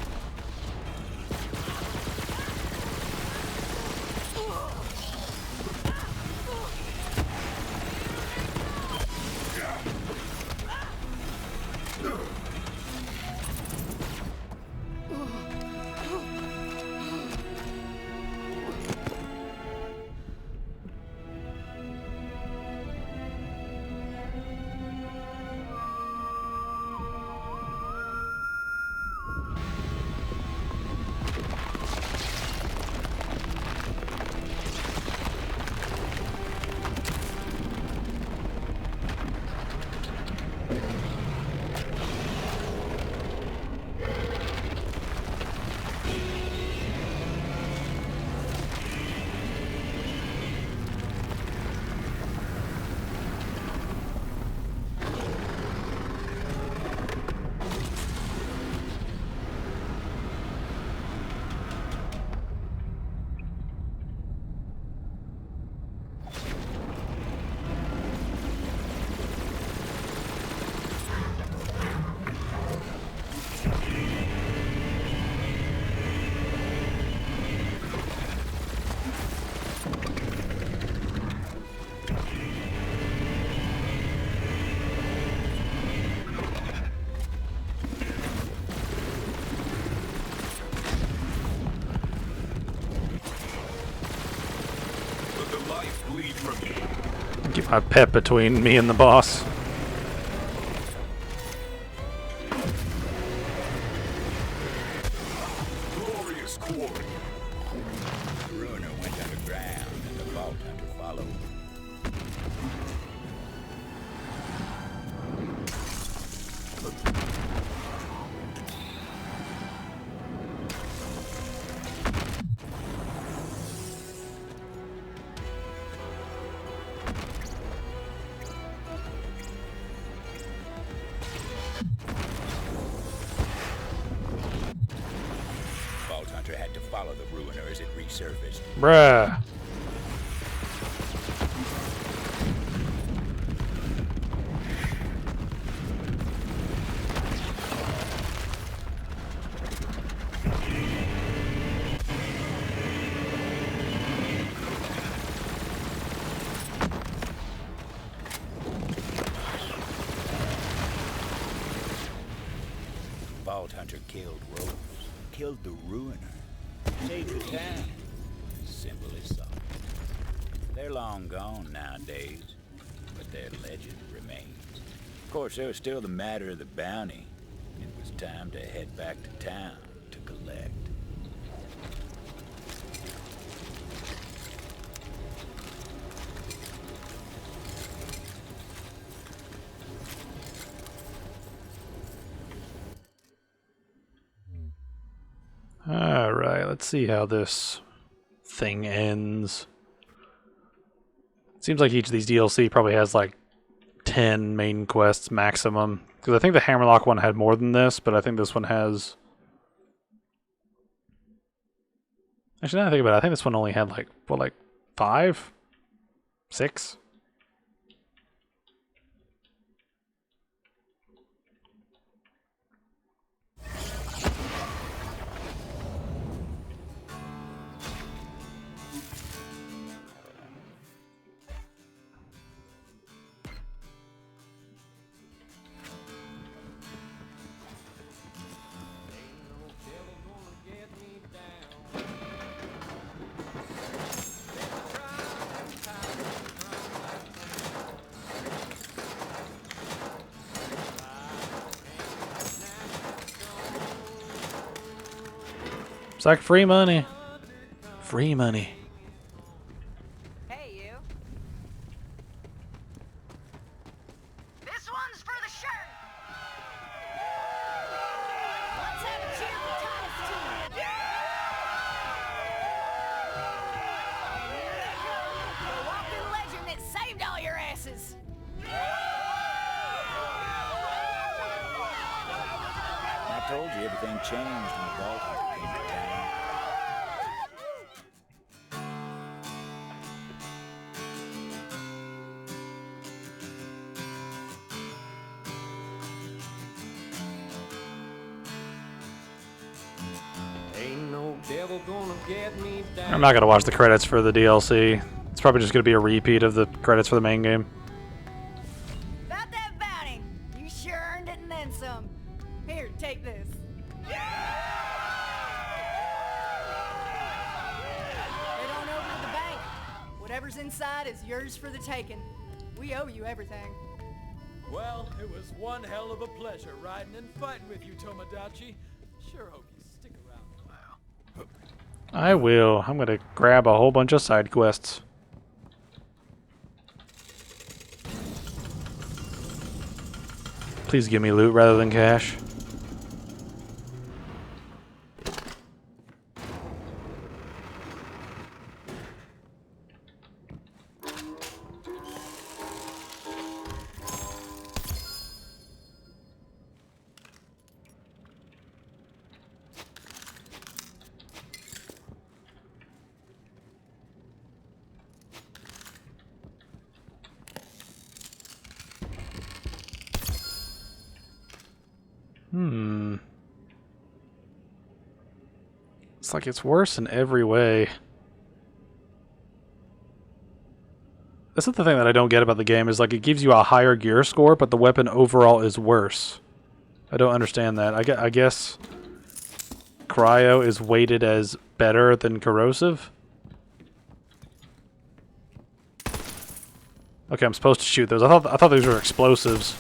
Let the life bleed from you. Keep my pet between me and the boss. Glorious quarry. The ruiner went underground, and the Vault Hunter followed. Vault Hunter had to follow the ruiner as it resurfaced. Bruh. Vault Hunter killed Rose, killed the Ruiner, saved the town. Simple as that. They're long gone nowadays, but their legend remains. Of course, there was still the matter of the bounty. It was time to head back to town to collect. Alright, let's see how this thing ends. Seems like each of these DLC probably has like 10 main quests maximum. Because I think the Hammerlock one had more than this, but I think this one has... Actually, now that I think about it, I think this one only had like, what, like 5? 6? It's like free money. Free money. Hey, you. This one's for the shirt! Let's have a cheer for Titus too! The walking legend that saved all your asses! I told you everything changed when the Vault Hunter came to town. Ain't no devil gonna get me down. I'm not going to watch the credits for the DLC. It's probably just going to be a repeat of the credits for the main game. About that bounty, you sure earned it and then some. Here, take this. Head on over to the bank. Whatever's inside is yours for the taking. We owe you everything. Well, it was one hell of a pleasure riding and fighting with you, Tomodachi. Sure hope you stick around a while. I will. I'm going to grab a whole bunch of side quests. Please give me loot rather than cash. It's like it's worse in every way. That's the thing that I don't get about the game is like it gives you a higher gear score, but the weapon overall is worse. I don't understand that. I guess cryo is weighted as better than corrosive. Okay, I'm supposed to shoot those. I thought those were explosives.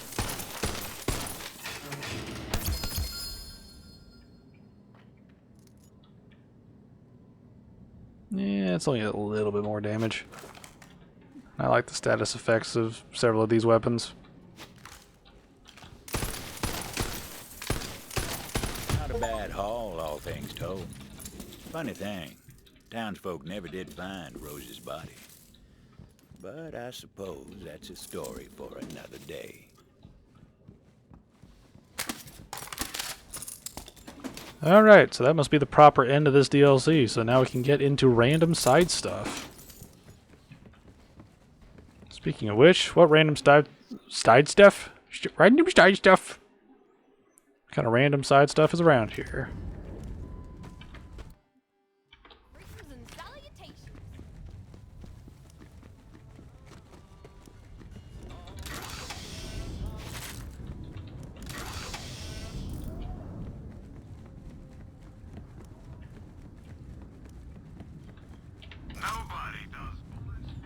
Yeah, it's only a little bit more damage. I like the status effects of several of these weapons. Not a bad haul, all things told. Funny thing, townsfolk never did find Rose's body. But I suppose that's a story for another day. Alright, so that must be the proper end of this DLC, so now we can get into random side stuff. Speaking of which, what random side stuff? Random side stuff? What kind of random side stuff is around here? Greetings and salutations.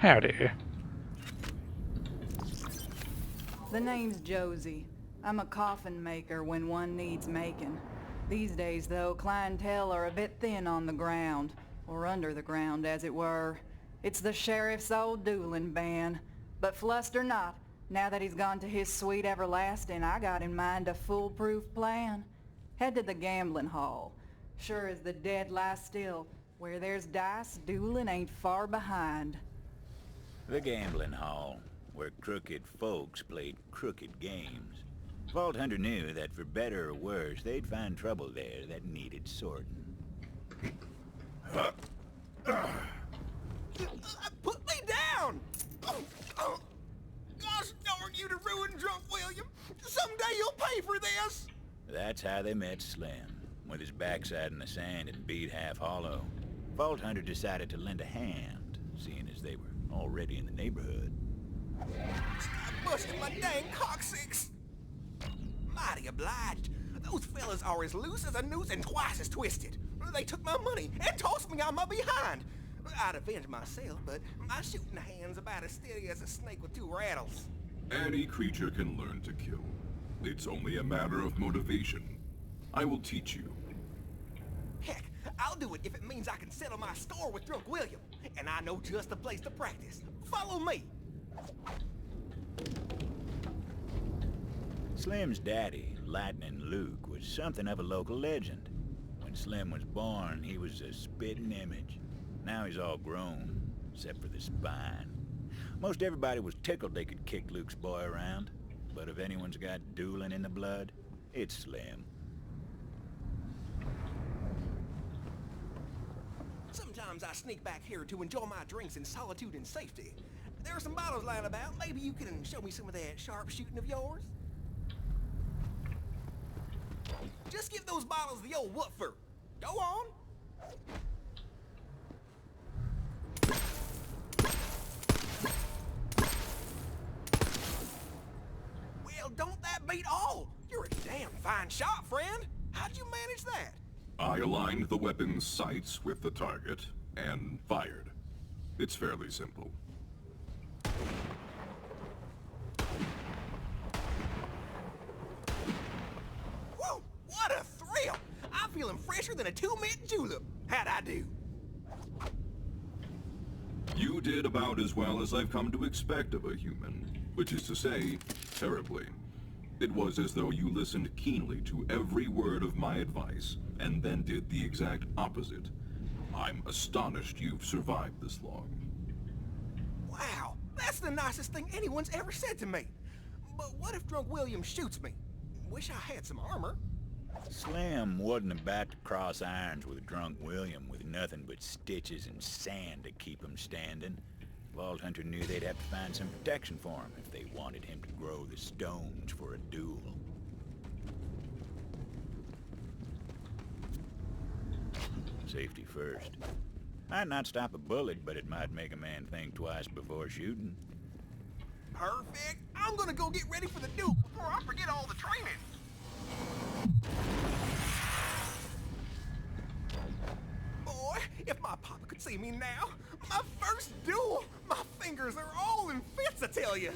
Howdy. The name's Josie. I'm a coffin maker when one needs making. These days, though, clientele are a bit thin on the ground. Or under the ground, as it were. It's the sheriff's old dueling band. But fluster not. Now that he's gone to his sweet everlasting, I got in mind a foolproof plan. Head to the gambling hall. Sure as the dead lie still, where there's dice, dueling ain't far behind. The gambling hall, where crooked folks played crooked games. Vault Hunter knew that for better or worse, they'd find trouble there that needed sorting. Put me down! Gosh darn you to ruin Drunk William! Someday you'll pay for this! That's how they met Slim, with his backside in the sand and beat half hollow. Vault Hunter decided to lend a hand, seeing as they were already in the neighborhood. Stop busting my dang coccyx! Mighty obliged. Those fellas are as loose as a noose and twice as twisted. They took my money and tossed me on my behind. I'd avenge myself, but my shooting hand's about as steady as a snake with two rattles. Any creature can learn to kill. It's only a matter of motivation. I will teach you. Heck, I'll do it if it means I can settle my score with Drunk William. And I know just the place to practice. Follow me. Slim's daddy, Lightning Luke, was something of a local legend. When Slim was born, he was a spitting image. Now he's all grown, except for the spine. Most everybody was tickled they could kick Luke's boy around. But if anyone's got dueling in the blood, it's Slim. Sometimes I sneak back here to enjoy my drinks in solitude and safety. There are some bottles lying about. Maybe you can show me some of that sharp shooting of yours? Just give those bottles the old woofer. Go on. Well, don't that beat all? You're a damn fine shot, friend. How'd you manage that? I aligned the weapon's sights with the target and fired. It's fairly simple. Whoa, what a thrill! I'm feeling fresher than a two-mint julep. How'd I do? You did about as well as I've come to expect of a human, which is to say, terribly. It was as though you listened keenly to every word of my advice, and then did the exact opposite. I'm astonished you've survived this long. Wow, that's the nicest thing anyone's ever said to me. But what if Drunk William shoots me? Wish I had some armor. Slim wasn't about to cross irons with Drunk William with nothing but stitches and sand to keep him standing. Vault Hunter knew they'd have to find some protection for him if they wanted him to grow the stones for a duel. Safety first. Might not stop a bullet, but it might make a man think twice before shooting. Perfect. I'm gonna go get ready for the duel before I forget all the training. Boy, if my papa could see me now, my first duel, my fingers are all in fits, I tell you.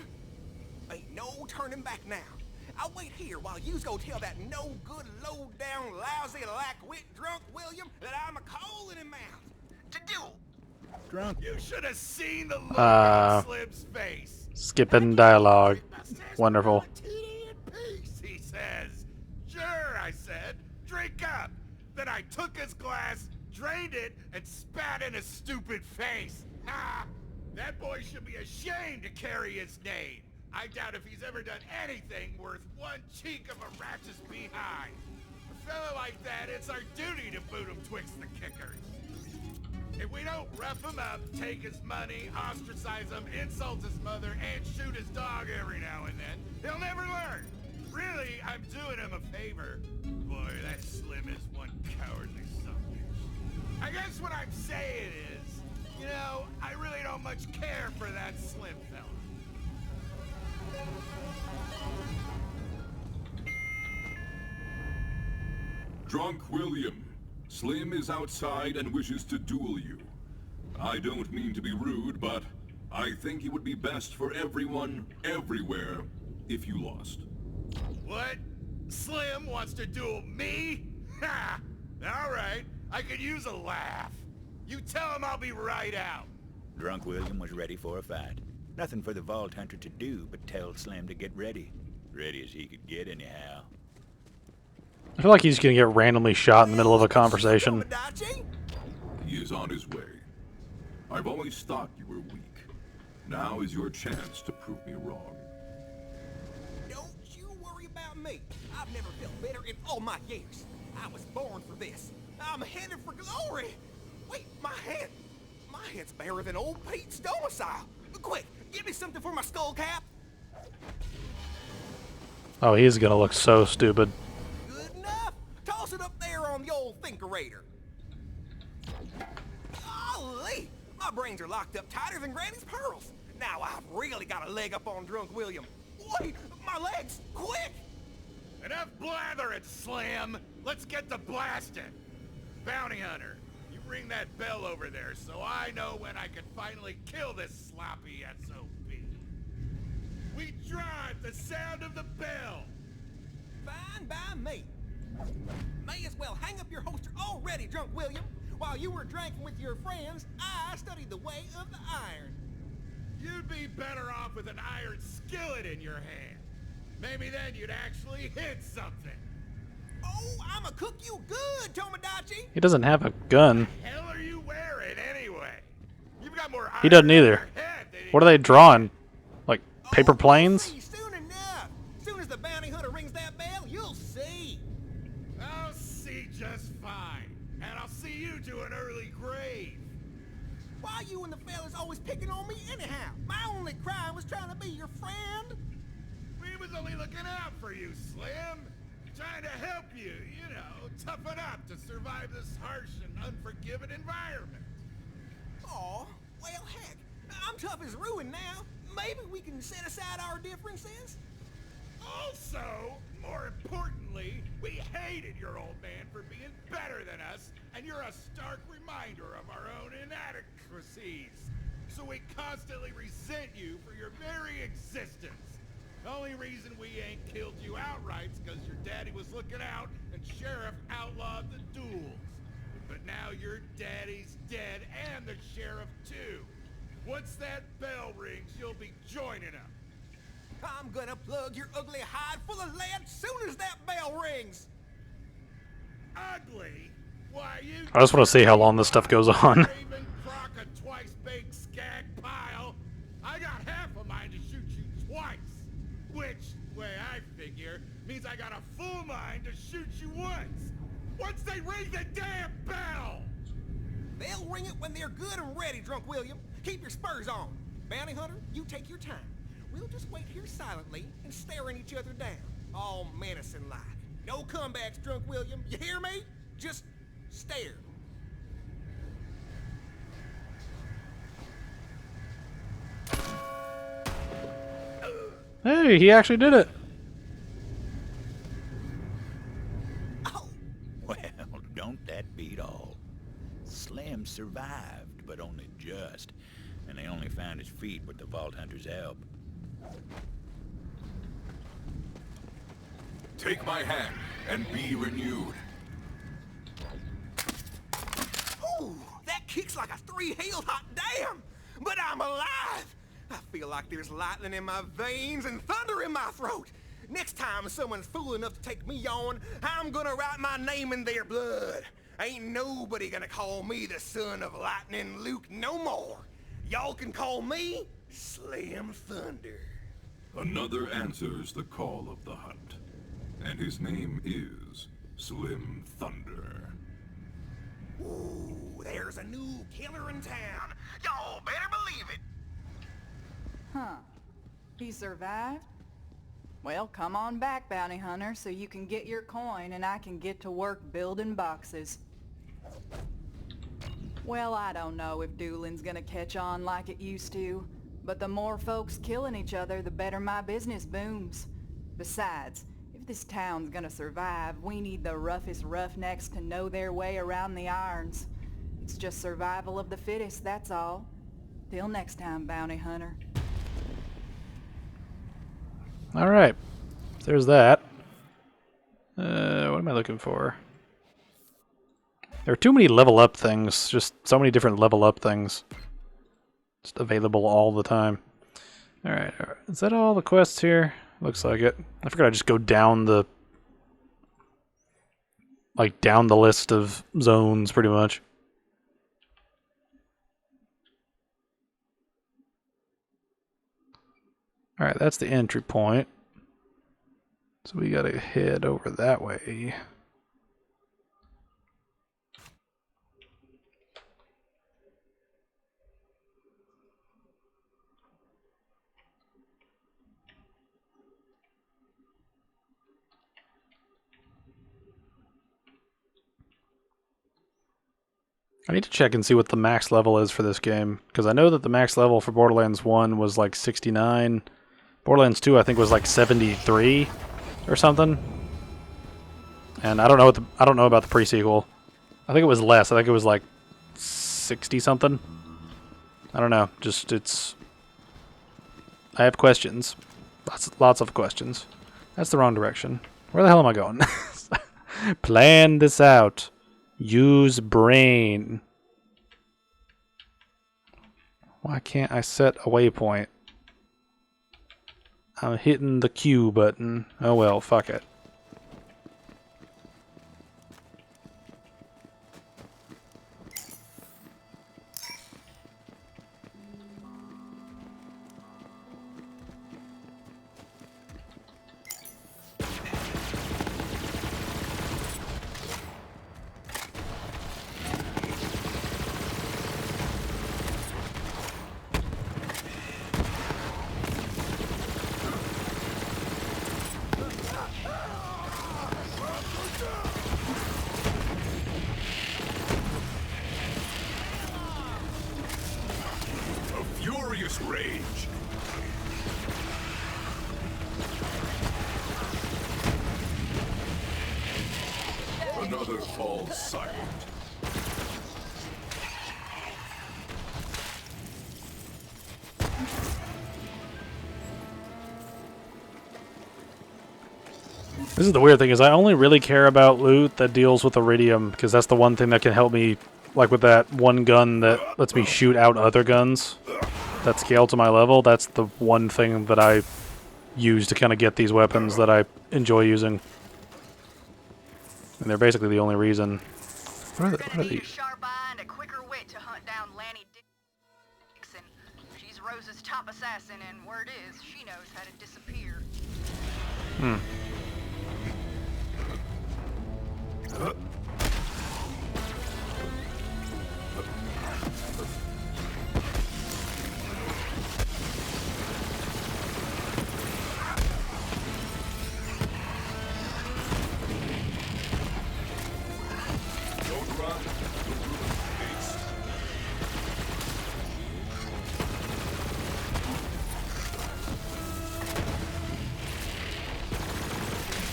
Ain't no turning back now. I'll wait here while yous go tell that no-good, low-down, lousy, lack-wit Drunk William that I'm a calling him out to duel. Drunk? You should have seen the look on Slim's face. Skipping dialogue. Wonderful. Peace, he says. Sure, I said. Drink up. Then I took his glass, drained it, and spat in his stupid face. Ha! That boy should be ashamed to carry his name. I doubt if he's ever done anything worth one cheek of a rat's behind. A fella like that, it's our duty to boot him twixt the kickers. If we don't rough him up, take his money, ostracize him, insult his mother, and shoot his dog every now and then, he'll never learn. Really, I'm doing him a favor. Boy, that Slim is one cowardly son of a bitch. I guess what I'm saying is, you know, I really don't much care for that Slim fella. Drunk William, Slim is outside and wishes to duel you. I don't mean to be rude, but I think it would be best for everyone, everywhere, if you lost. What? Slim wants to duel me? Ha! Alright, I could use a laugh. You tell him I'll be right out. Drunk William was ready for a fight. Nothing for the Vault Hunter to do but tell Slim to get ready. Ready as he could get anyhow. I feel like he's gonna get randomly shot in the middle of a conversation. He is on his way. I've always thought you were weak. Now is your chance to prove me wrong. Don't you worry about me. I've never felt better in all my years. I was born for this. I'm headed for glory. Wait, my hand. My hand's better than old Pete's domicile. Quick, give me something for my skull cap. Oh, he's gonna look so stupid. Good enough. Toss it up there on the old thinkerator. Golly, my brains are locked up tighter than Granny's pearls. Now I've really got a leg up on Drunk William. Wait, my legs, quick! Enough blathering, Slim! Let's get to blasting! Bounty Hunter, you ring that bell over there so I know when I can finally kill this sloppy SOB. We draw at the sound of the bell! Fine by me. May as well hang up your holster already, Drunk William. While you were drinking with your friends, I studied the way of the iron. You'd be better off with an iron skillet in your hand. Maybe then you'd actually hit something. Oh, I'ma cook you good, Tomodachi. He doesn't have a gun. What the hell are you wearing anyway? You've got more He doesn't iron on either. your head than What are they drawing? Like paper planes? Soon enough. Soon as the bounty hunter rings that bell, you'll see. I'll see just fine. And I'll see you to an early grave. Why you and the fellas always picking on me anyhow? My only crime was trying to be your friend. We was only looking out for you, Slim. Trying to help you, you know, toughen up to survive this harsh and unforgiving environment. Aw, well heck, I'm tough as ruin now. Maybe we can set aside our differences? Also, more importantly, we hated your old man for being better than us, and you're a stark reminder of our own inadequacies. So we constantly resent you for your very existence. The only reason we ain't killed you outright is because your daddy was looking out and Sheriff outlawed the duels. But now your daddy's dead and the Sheriff too. Once that bell rings, you'll be joining him. I'm gonna plug your ugly hide full of lead soon as that bell rings. Ugly? Why, you I just want to see how long this stuff goes on. Raven crock a twice-baked skag pile. I got half a mind to shoot you twice. Which, way I figure, means I got a full mind to shoot you once. Once they ring the damn bell! They'll ring it when they're good and ready, Drunk William. Keep your spurs on. Bounty Hunter, you take your time. We'll just wait here silently and staring each other down. All menacing-like. No comebacks, Drunk William. You hear me? Just stare. Hey, he actually did it. Well, don't that beat all? Slim survived, but only just. And they only found his feet with the Vault Hunter's help. Take my hand and be renewed. Ooh, that kicks like a three-hail-hot dam! But I'm alive! I feel like there's lightning in my veins and thunder in my throat. Next time someone's fool enough to take me on, I'm gonna write my name in their blood. Ain't nobody gonna call me the son of Lightning Luke no more. Y'all can call me Slim Thunder. Another answers the call of the hunt. And his name is Slim Thunder. Ooh, there's a new killer in town. Y'all better believe it. Huh. He survived? Well, come on back, Bounty Hunter, so you can get your coin and I can get to work building boxes. Well, I don't know if dueling's gonna catch on like it used to, but the more folks killing each other, the better my business booms. Besides, if this town's gonna survive, we need the roughest roughnecks to know their way around the irons. It's just survival of the fittest, that's all. Till next time, bounty hunter. Alright. There's that. What am I looking for? There are too many level up things. Just so many different level up things. Just available all the time. Alright. Is that all the quests here? Looks like it. I figured I'd just go down the... like, down the list of zones, pretty much. Alright, that's the entry point. So we gotta head over that way. I need to check and see what the max level is for this game, because I know that the max level for Borderlands 1 was like 69. Borderlands 2 I think was like 73 or something. And I don't know what I don't know about the pre-sequel. I think it was less. I think it was like 60 something. I don't know. Just I have questions. Lots of questions. That's the wrong direction. Where the hell am I going? Plan this out. Use brain. Why can't I set a waypoint? I'm hitting the Q button. Oh well, fuck it. Furious rage. Another falls silent. This is the weird thing, is I only really care about loot that deals with iridium, because that's the one thing that can help me, like with that one gun that lets me shoot out other guns that scale to my level. That's the one thing that I use to kind of get these weapons that I enjoy using. And they're basically the only reason. What are these? Sharp eye and a quicker wit to hunt down Lanny Dixon. She's Rose's top assassin, and word is she knows how to disappear. Don't run. Haste.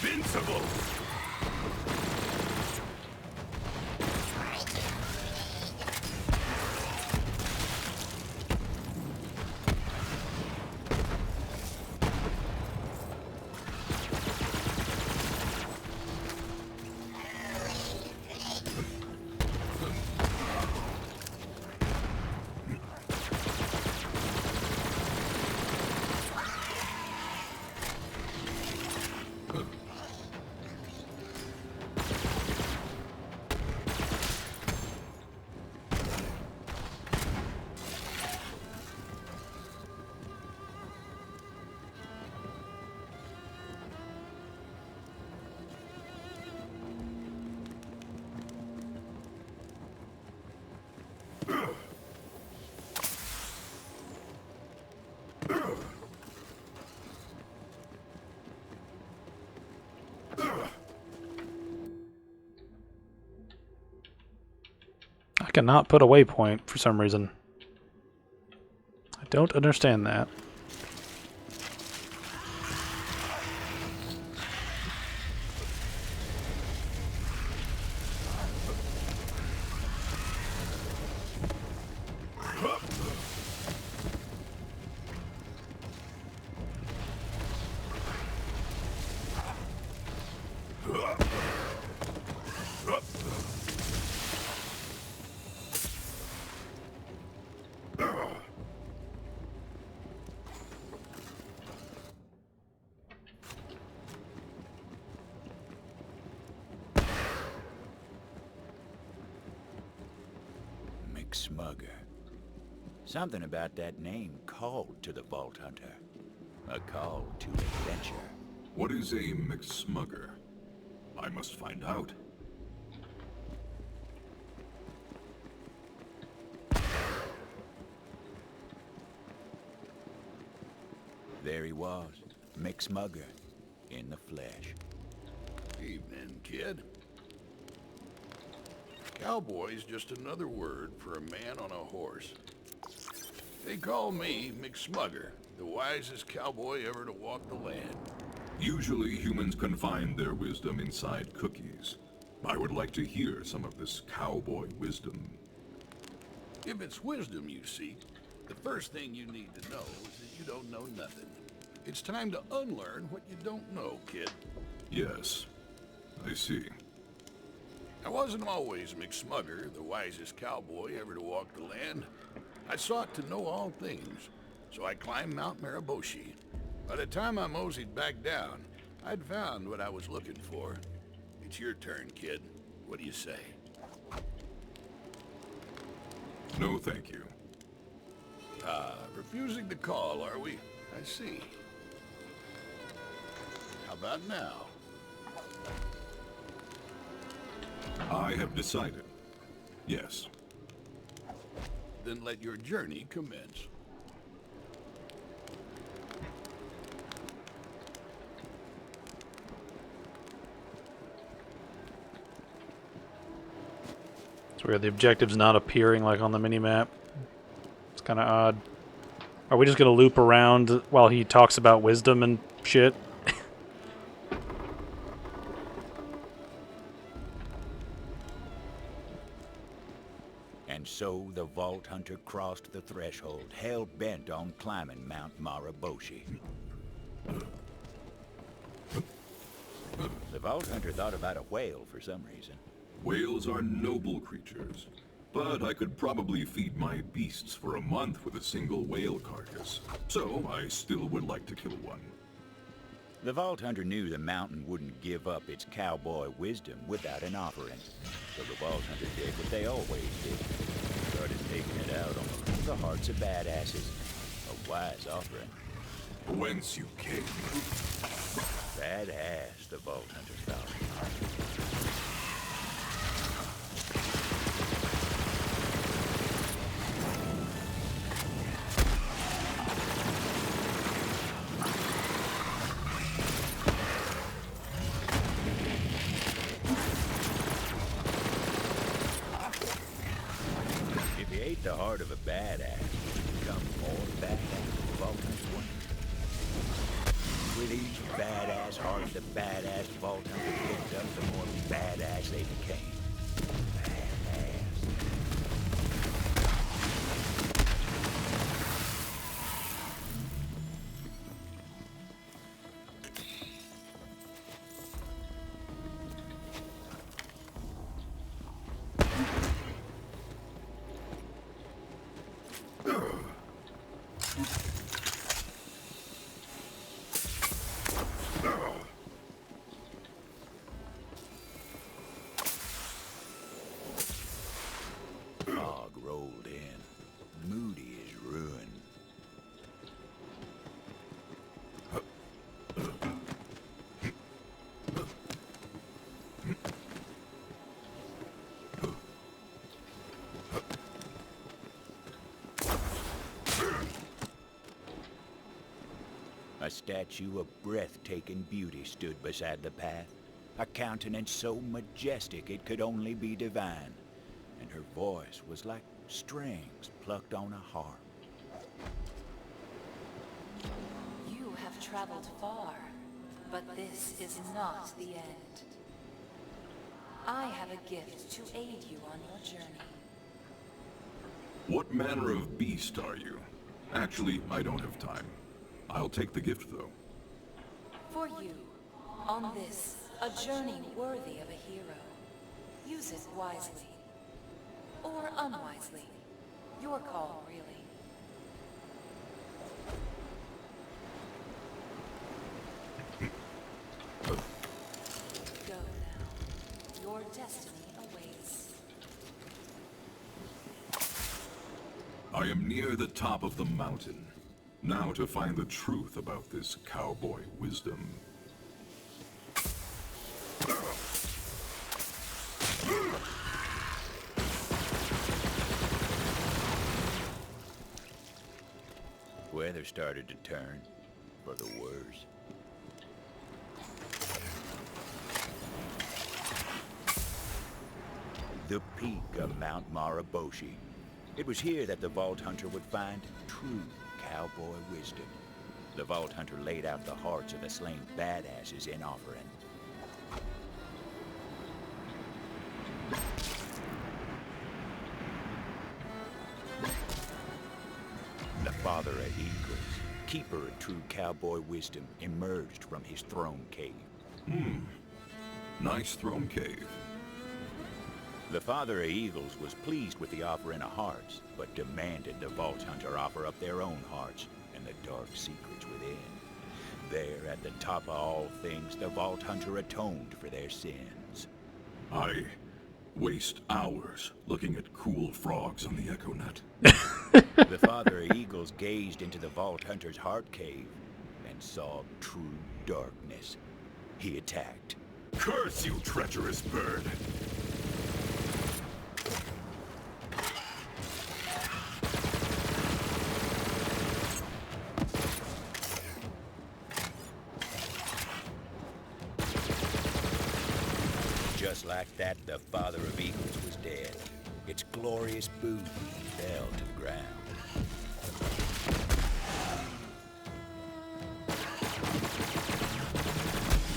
Invincible. I cannot put a waypoint for some reason. I don't understand that. McSmugger. Something about that name called to the Vault Hunter. A call to adventure. What is a McSmugger? I must find out. There he was, McSmugger, in the flesh. Evening, kid. Cowboy's just another word for a man on a horse. They call me McSmugger, the wisest cowboy ever to walk the land. Usually humans can find their wisdom inside cookies. I would like to hear some of this cowboy wisdom. If it's wisdom you seek, the first thing you need to know is that you don't know nothing. It's time to unlearn what you don't know, kid. Yes, I see. I wasn't always McSmugger, the wisest cowboy ever to walk the land. I sought to know all things, so I climbed Mount Mariboshi. By the time I moseyed back down, I'd found what I was looking for. It's your turn, kid. What do you say? No, thank you. Refusing the call, are we? I see. How about now? I have decided. Yes. Then let your journey commence. It's weird, the objective's not appearing like on the minimap. It's kind of odd. Are we just going to loop around while he talks about wisdom and shit? And so the Vault Hunter crossed the threshold, hell-bent on climbing Mount Mariboshi. The Vault Hunter thought about a whale for some reason. Whales are noble creatures, but I could probably feed my beasts for a month with a single whale carcass, so I still would like to kill one. The Vault Hunter knew the mountain wouldn't give up its cowboy wisdom without an offering. So the Vault Hunter did what they always did. Started taking it out on the hearts of badasses. A wise offering. Whence you came. Badass, the Vault Hunter thought. The heart of a badass will become more badass, the Vault Hunter wondered. With each badass heart the badass Vault Hunter picked up, the more badass they became. Fog rolled in, moody as ruin. A statue of breathtaking beauty stood beside the path, a countenance so majestic it could only be divine, and her voice was like strings plucked on a harp. You have traveled far, but this is not the end. I have a gift to aid you on your journey. What manner of beast are you? Actually, I don't have time. I'll take the gift, though. For you, on this, a journey worthy of a hero. Use it wisely. Or unwisely. Your call, really. Go now. Your destiny awaits. I am near the top of the mountain. Now to find the truth about this cowboy wisdom. Weather started to turn for the worse. The peak of Mount Maraboshi. It was here that the Vault Hunter would find true cowboy wisdom. The Vault Hunter laid out the hearts of the slain badasses in offering. The father of eagles, keeper of true cowboy wisdom, emerged from his throne cave. Nice throne cave. The father of eagles was pleased with the offering of hearts, but demanded the Vault Hunter offer up their own hearts and the dark secrets within. There, at the top of all things, the Vault Hunter atoned for their sins. I waste hours looking at cool frogs on the Echo Net. The father of eagles gazed into the Vault Hunter's heart cave and saw true darkness. He attacked. Curse you, treacherous bird! Just like that, the father of eagles was dead. Its glorious booty fell to the ground.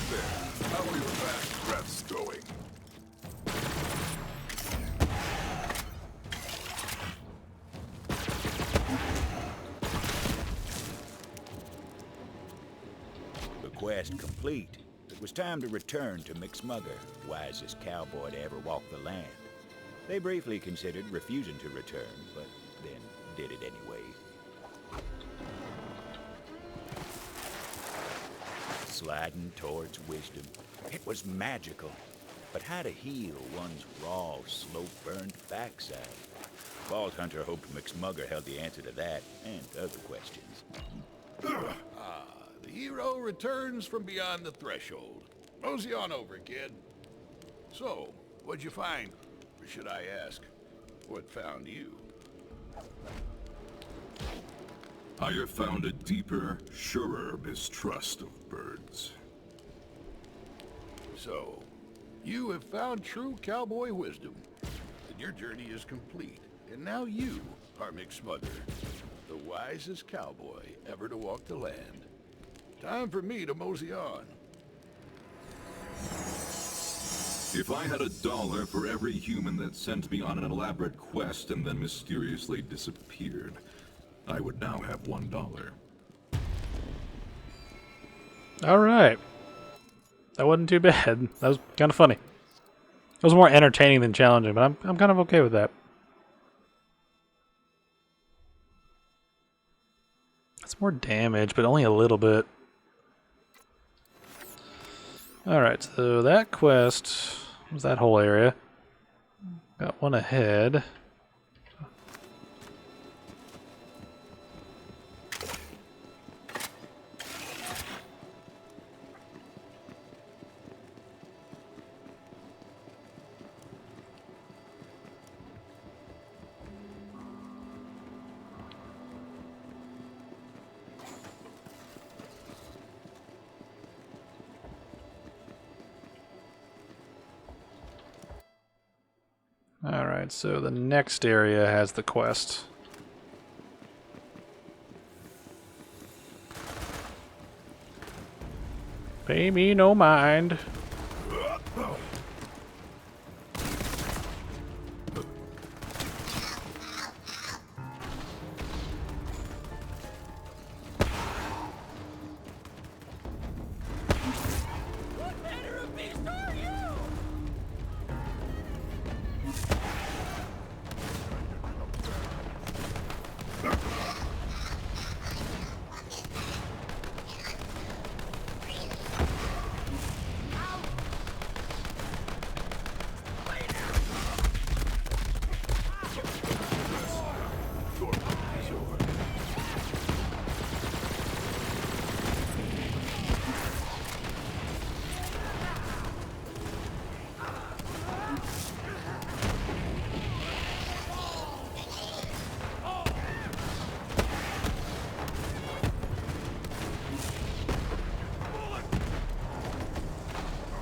There, how are your last breaths going? The quest complete, it was time to return to McSmugger, wisest cowboy to ever walk the land. They briefly considered refusing to return, but then did it anyway. Sliding towards wisdom. It was magical. But how to heal one's raw, slow-burned backside? Vault Hunter hoped McSmugger held the answer to that and other questions. The hero returns from beyond the threshold. Mosey on over, kid. So, what'd you find? Or should I ask, what found you? I have found a deeper, surer mistrust of birds. So, you have found true cowboy wisdom. And your journey is complete. And now you are McSmugger, the wisest cowboy ever to walk the land. Time for me to mosey on. If I had $1 for every human that sent me on an elaborate quest and then mysteriously disappeared, I would now have $1. All right. That wasn't too bad. That was kind of funny. It was more entertaining than challenging, but I'm kind of okay with that. That's more damage, but only a little bit. Alright, so that quest was that whole area. Got one ahead. Alright, so the next area has the quest. Pay me no mind.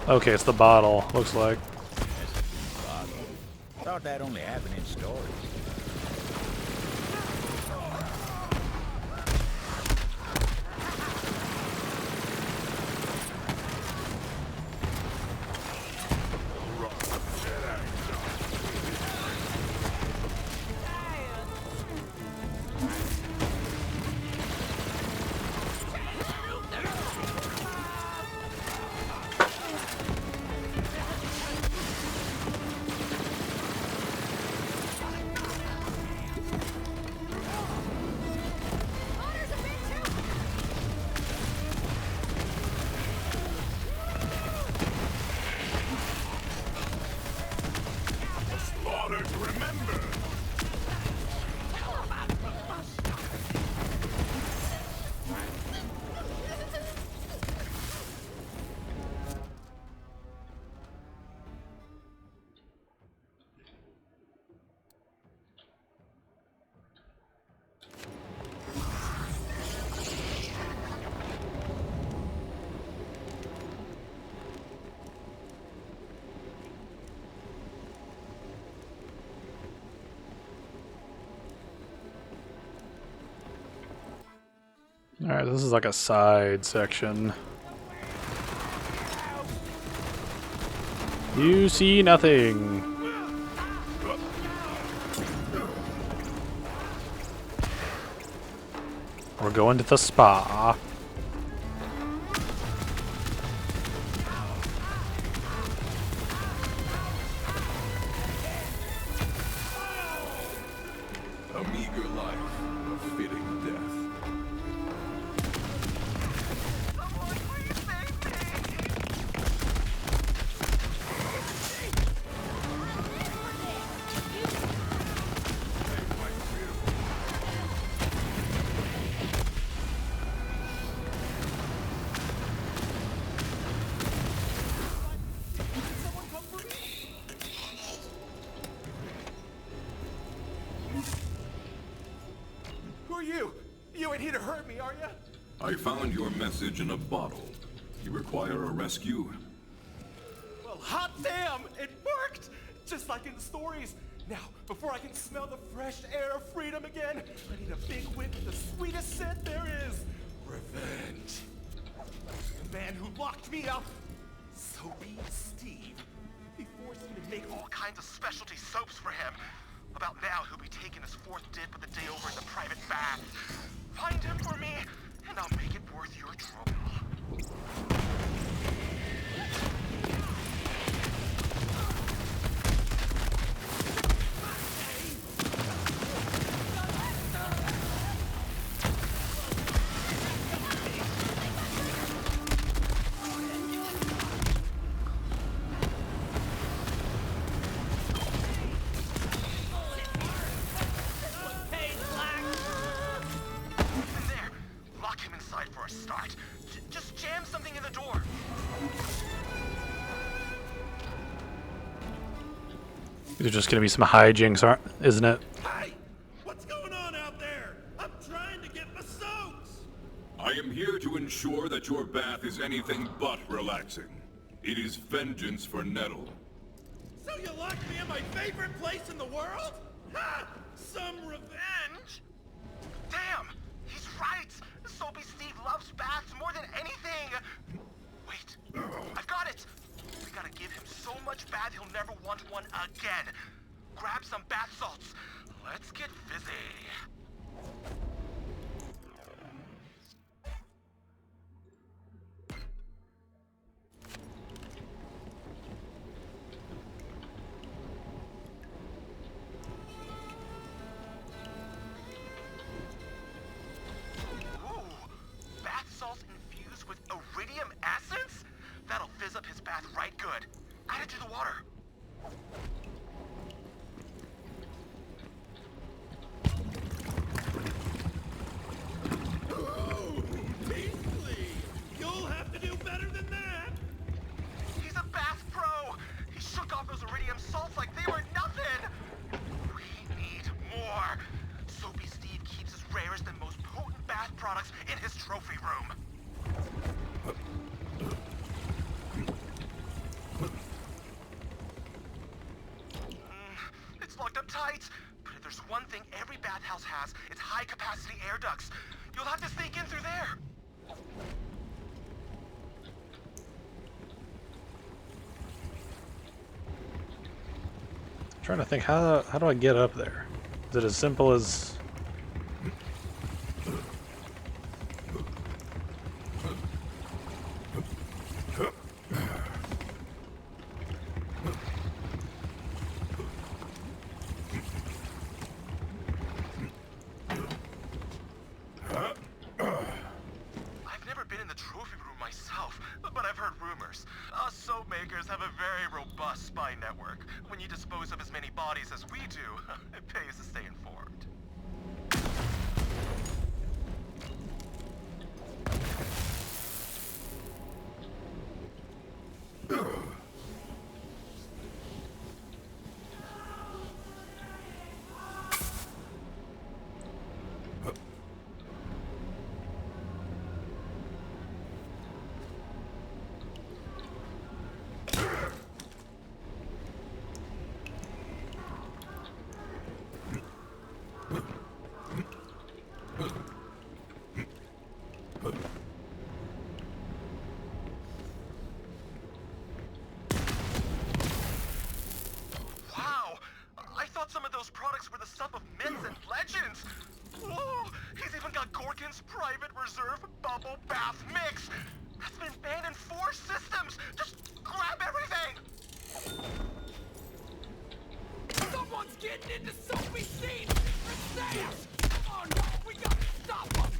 Okay, it's the bottle, looks like. Thought that only happened in stories. Slaughter to remember. Alright, this is like a side section. You see nothing. We're going to the spa. A meager life, a fitting death. Who are you? You ain't here to hurt me, are you? I found your message in a bottle. You require a rescue? Well, hot damn! It worked! Just like in the stories. Now, before I can smell the fresh air of freedom again, I need a big whip of the sweetest scent there is. Revenge. The man who locked me up, Soapy Steve. He forced me to make all kinds of specialty soaps for him. About now, he'll be taking his fourth dip of the day over in the private bath. Find him for me, and I'll make it worth your trouble. There, lock him inside for a start. Just jam something in the door. There's just gonna be some hijinks, isn't it? Hey! What's going on out there? I'm trying to get my soaps! I am here to ensure that your bath is anything but relaxing. It is vengeance for Nettle. So you locked me in my favorite place in the world? Ha! Some revenge? Damn, he's right. Soapy Steve loves baths more than anything. Wait, I've got it. We gotta give him so much bath he'll never want one again. Grab some bath salts. Let's get fizzy. Ooh, bath salts infused with iridium essence? That'll fizz up his bath right good. Add it to the water. It's locked up tight. But if there's one thing every bathhouse has, it's high-capacity air ducts. You'll have to sneak in through there. I'm trying to think, how do I get up there? Is it as simple as... I've never been in the trophy room myself, but I've heard rumors. Us soap makers have a very robust spy network. When you dispose of as many bodies as we do, it pays to stay informed. Wow! I thought some of those products were the stuff of myths and legends! Oh, he's even got Gorgon's private reserve bubble bath mix! That's been banned in 4 systems! Just grab everything! Someone's getting into Sophie's scene! Resist! Oh no, we gotta stop them!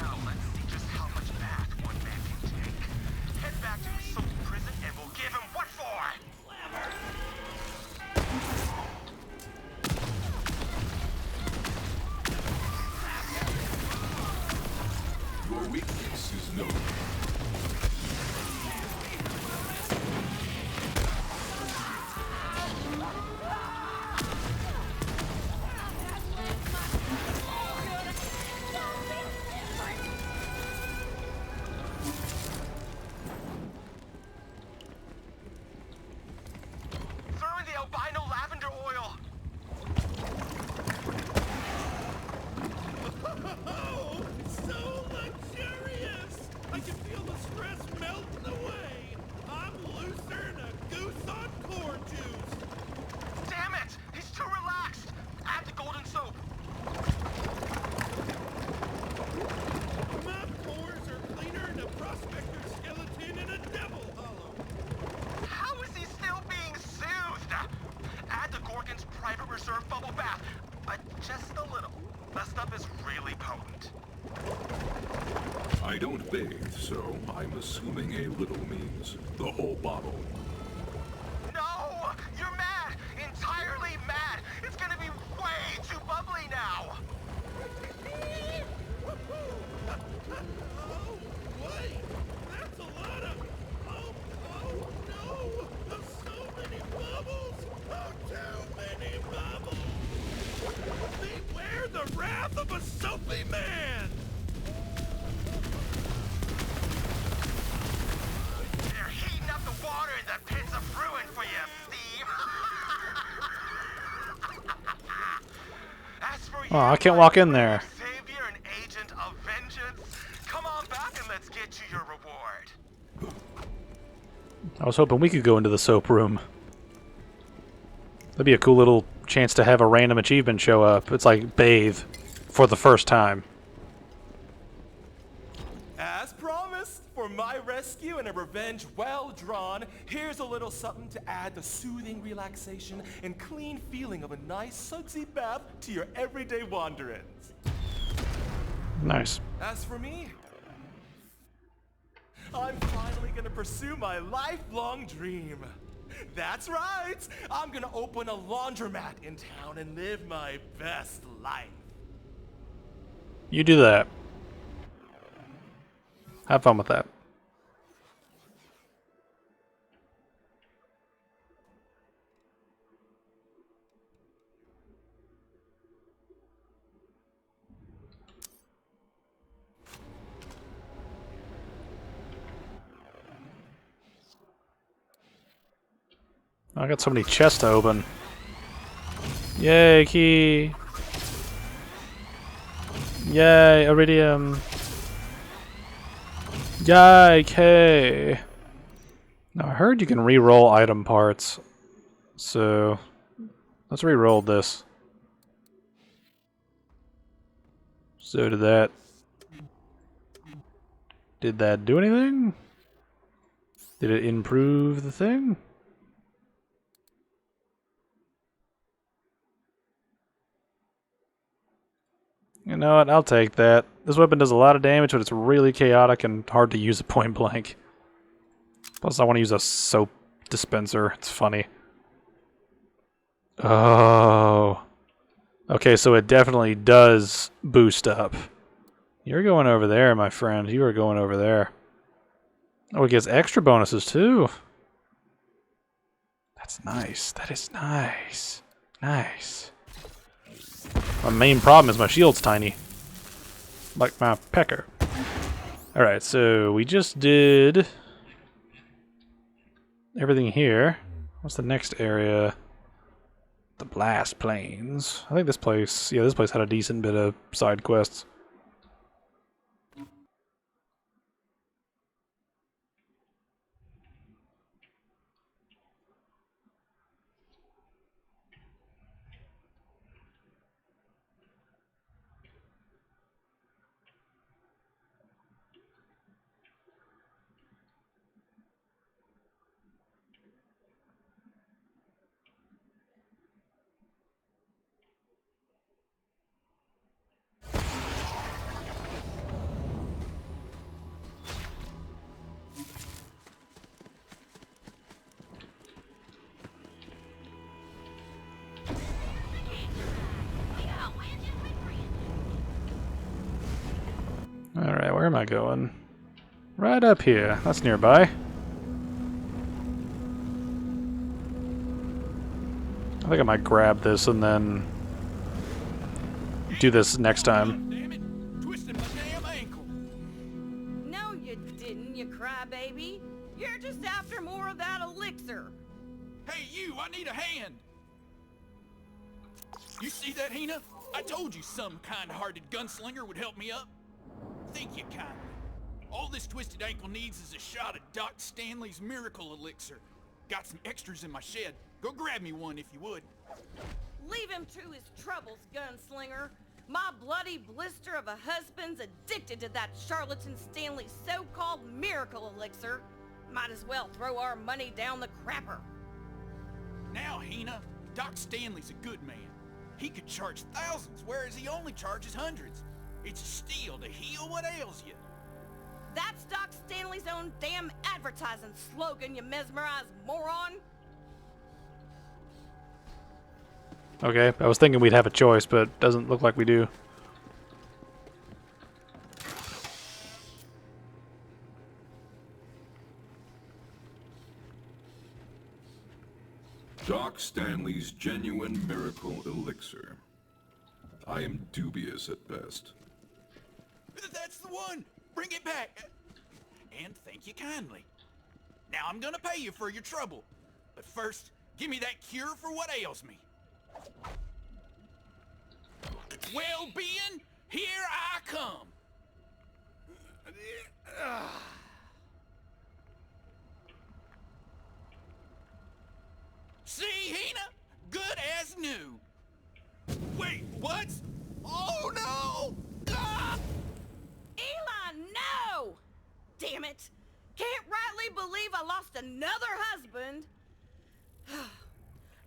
Now, let's see just how much bath one man can take. Head back to his soap prison and we'll give him what for! Your weakness is known. Throw in the albino lavender oil! Oh, so luxurious! I can feel the stress melting away. I'm looser than a goose on corn juice. Damn it! He's too relaxed! Add the golden soap! My pores are cleaner than a prospector skeleton in a devil hollow. How is he still being soothed? Add the Gorgon's private reserve bubble bath. Just a little. The stuff is really potent. I don't bathe, so I'm assuming a little means the whole bottle. No! You're mad! Entirely mad! It's gonna be way too bubbly now! Oh, wait! That's a lot of... Oh, no! So many bubbles! Oh, too many bubbles! Beware the wrath of a soapy man! They're heating up the water in the pits of ruin for you, Steve! As for you, Oh, I can't walk in there. Savior and agent of vengeance, come on back and let's get you your reward. I was hoping we could go into the soap room. That'd be a cool little chance to have a random achievement show up. It's like bathe for the first time. As promised, for my rescue and a revenge well drawn, here's a little something to add the soothing relaxation and clean feeling of a nice sudsy bath to your everyday wanderings. Nice. As for me, I'm finally gonna pursue my lifelong dream. That's right! I'm gonna open a laundromat in town and live my best life. You do that. Have fun with that. I got so many chests to open. Yay, key! Yay, iridium! Yay, K! Now I heard you can re-roll item parts, so let's re-roll this. So did that do anything? Did it improve the thing? You know what, I'll take that. This weapon does a lot of damage, but it's really chaotic and hard to use at point blank. Plus I want to use a soap dispenser, it's funny. Oh. Okay, so it definitely does boost up. You're going over there, my friend. You are going over there. Oh, it gets extra bonuses too. That's nice. That is nice. Nice. My main problem is my shield's tiny. Like my pecker. Alright, so we just did everything here. What's the next area? The Blast Plains. I think this place, yeah, this place had a decent bit of side quests. Alright, where am I going? Right up here. That's nearby. I think I might grab this and then do this next time. Damn it! Twisted my damn ankle. No, you didn't, you crybaby. You're just after more of that elixir. Hey, you! I need a hand! You see that, Hina? I told you some kind-hearted gunslinger would help me up. Thank you kindly. All this twisted ankle needs is a shot of Doc Stanley's miracle elixir. Got some extras in my shed. Go grab me one if you would. Leave him to his troubles, gunslinger. My bloody blister of a husband's addicted to that charlatan Stanley's so-called miracle elixir. Might as well throw our money down the crapper. Now, Hina, Doc Stanley's a good man. He could charge thousands, whereas he only charges hundreds. It's a steal to heal what ails you. That's Doc Stanley's own damn advertising slogan, you mesmerized moron. Okay, I was thinking we'd have a choice, but doesn't look like we do. Doc Stanley's genuine miracle elixir. I am dubious at best. That's the one! Bring it back! And thank you kindly. Now I'm gonna pay you for your trouble. But first, give me that cure for what ails me. Well-being, here I come! See, Hina? Good as new. Wait, what? Oh no! Ah! Eli, no! Damn it! Can't rightly believe I lost another husband.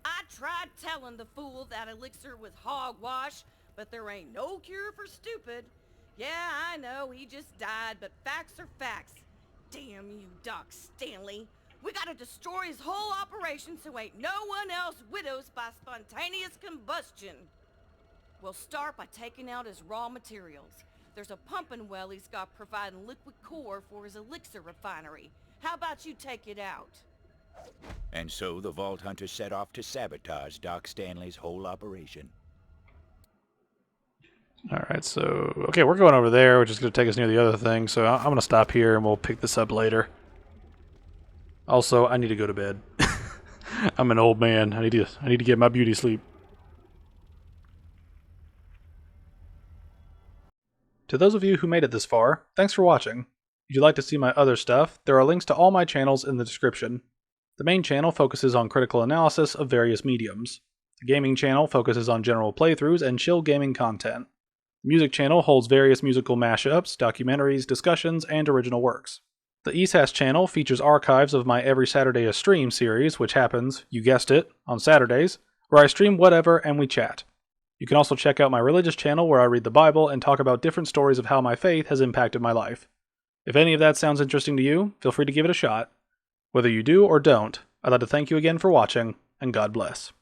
I tried telling the fool that elixir was hogwash, but there ain't no cure for stupid. Yeah, I know, he just died, but facts are facts. Damn you, Doc Stanley. We gotta destroy his whole operation so ain't no one else widows by spontaneous combustion. We'll start by taking out his raw materials. There's a pumping well he's got providing liquid core for his elixir refinery. How about you take it out? And so the Vault Hunter set off to sabotage Doc Stanley's whole operation. Alright, so... Okay, we're going over there, which is going to take us near the other thing, so I'm going to stop here and we'll pick this up later. Also, I need to go to bed. I'm an old man. I need to get my beauty sleep. To those of you who made it this far, thanks for watching. If you'd like to see my other stuff, there are links to all my channels in the description. The main channel focuses on critical analysis of various mediums. The gaming channel focuses on general playthroughs and chill gaming content. The music channel holds various musical mashups, documentaries, discussions, and original works. The ESAS channel features archives of my Every Saturday a Stream series, which happens, you guessed it, on Saturdays, where I stream whatever and we chat. You can also check out my religious channel where I read the Bible and talk about different stories of how my faith has impacted my life. If any of that sounds interesting to you, feel free to give it a shot. Whether you do or don't, I'd like to thank you again for watching, and God bless.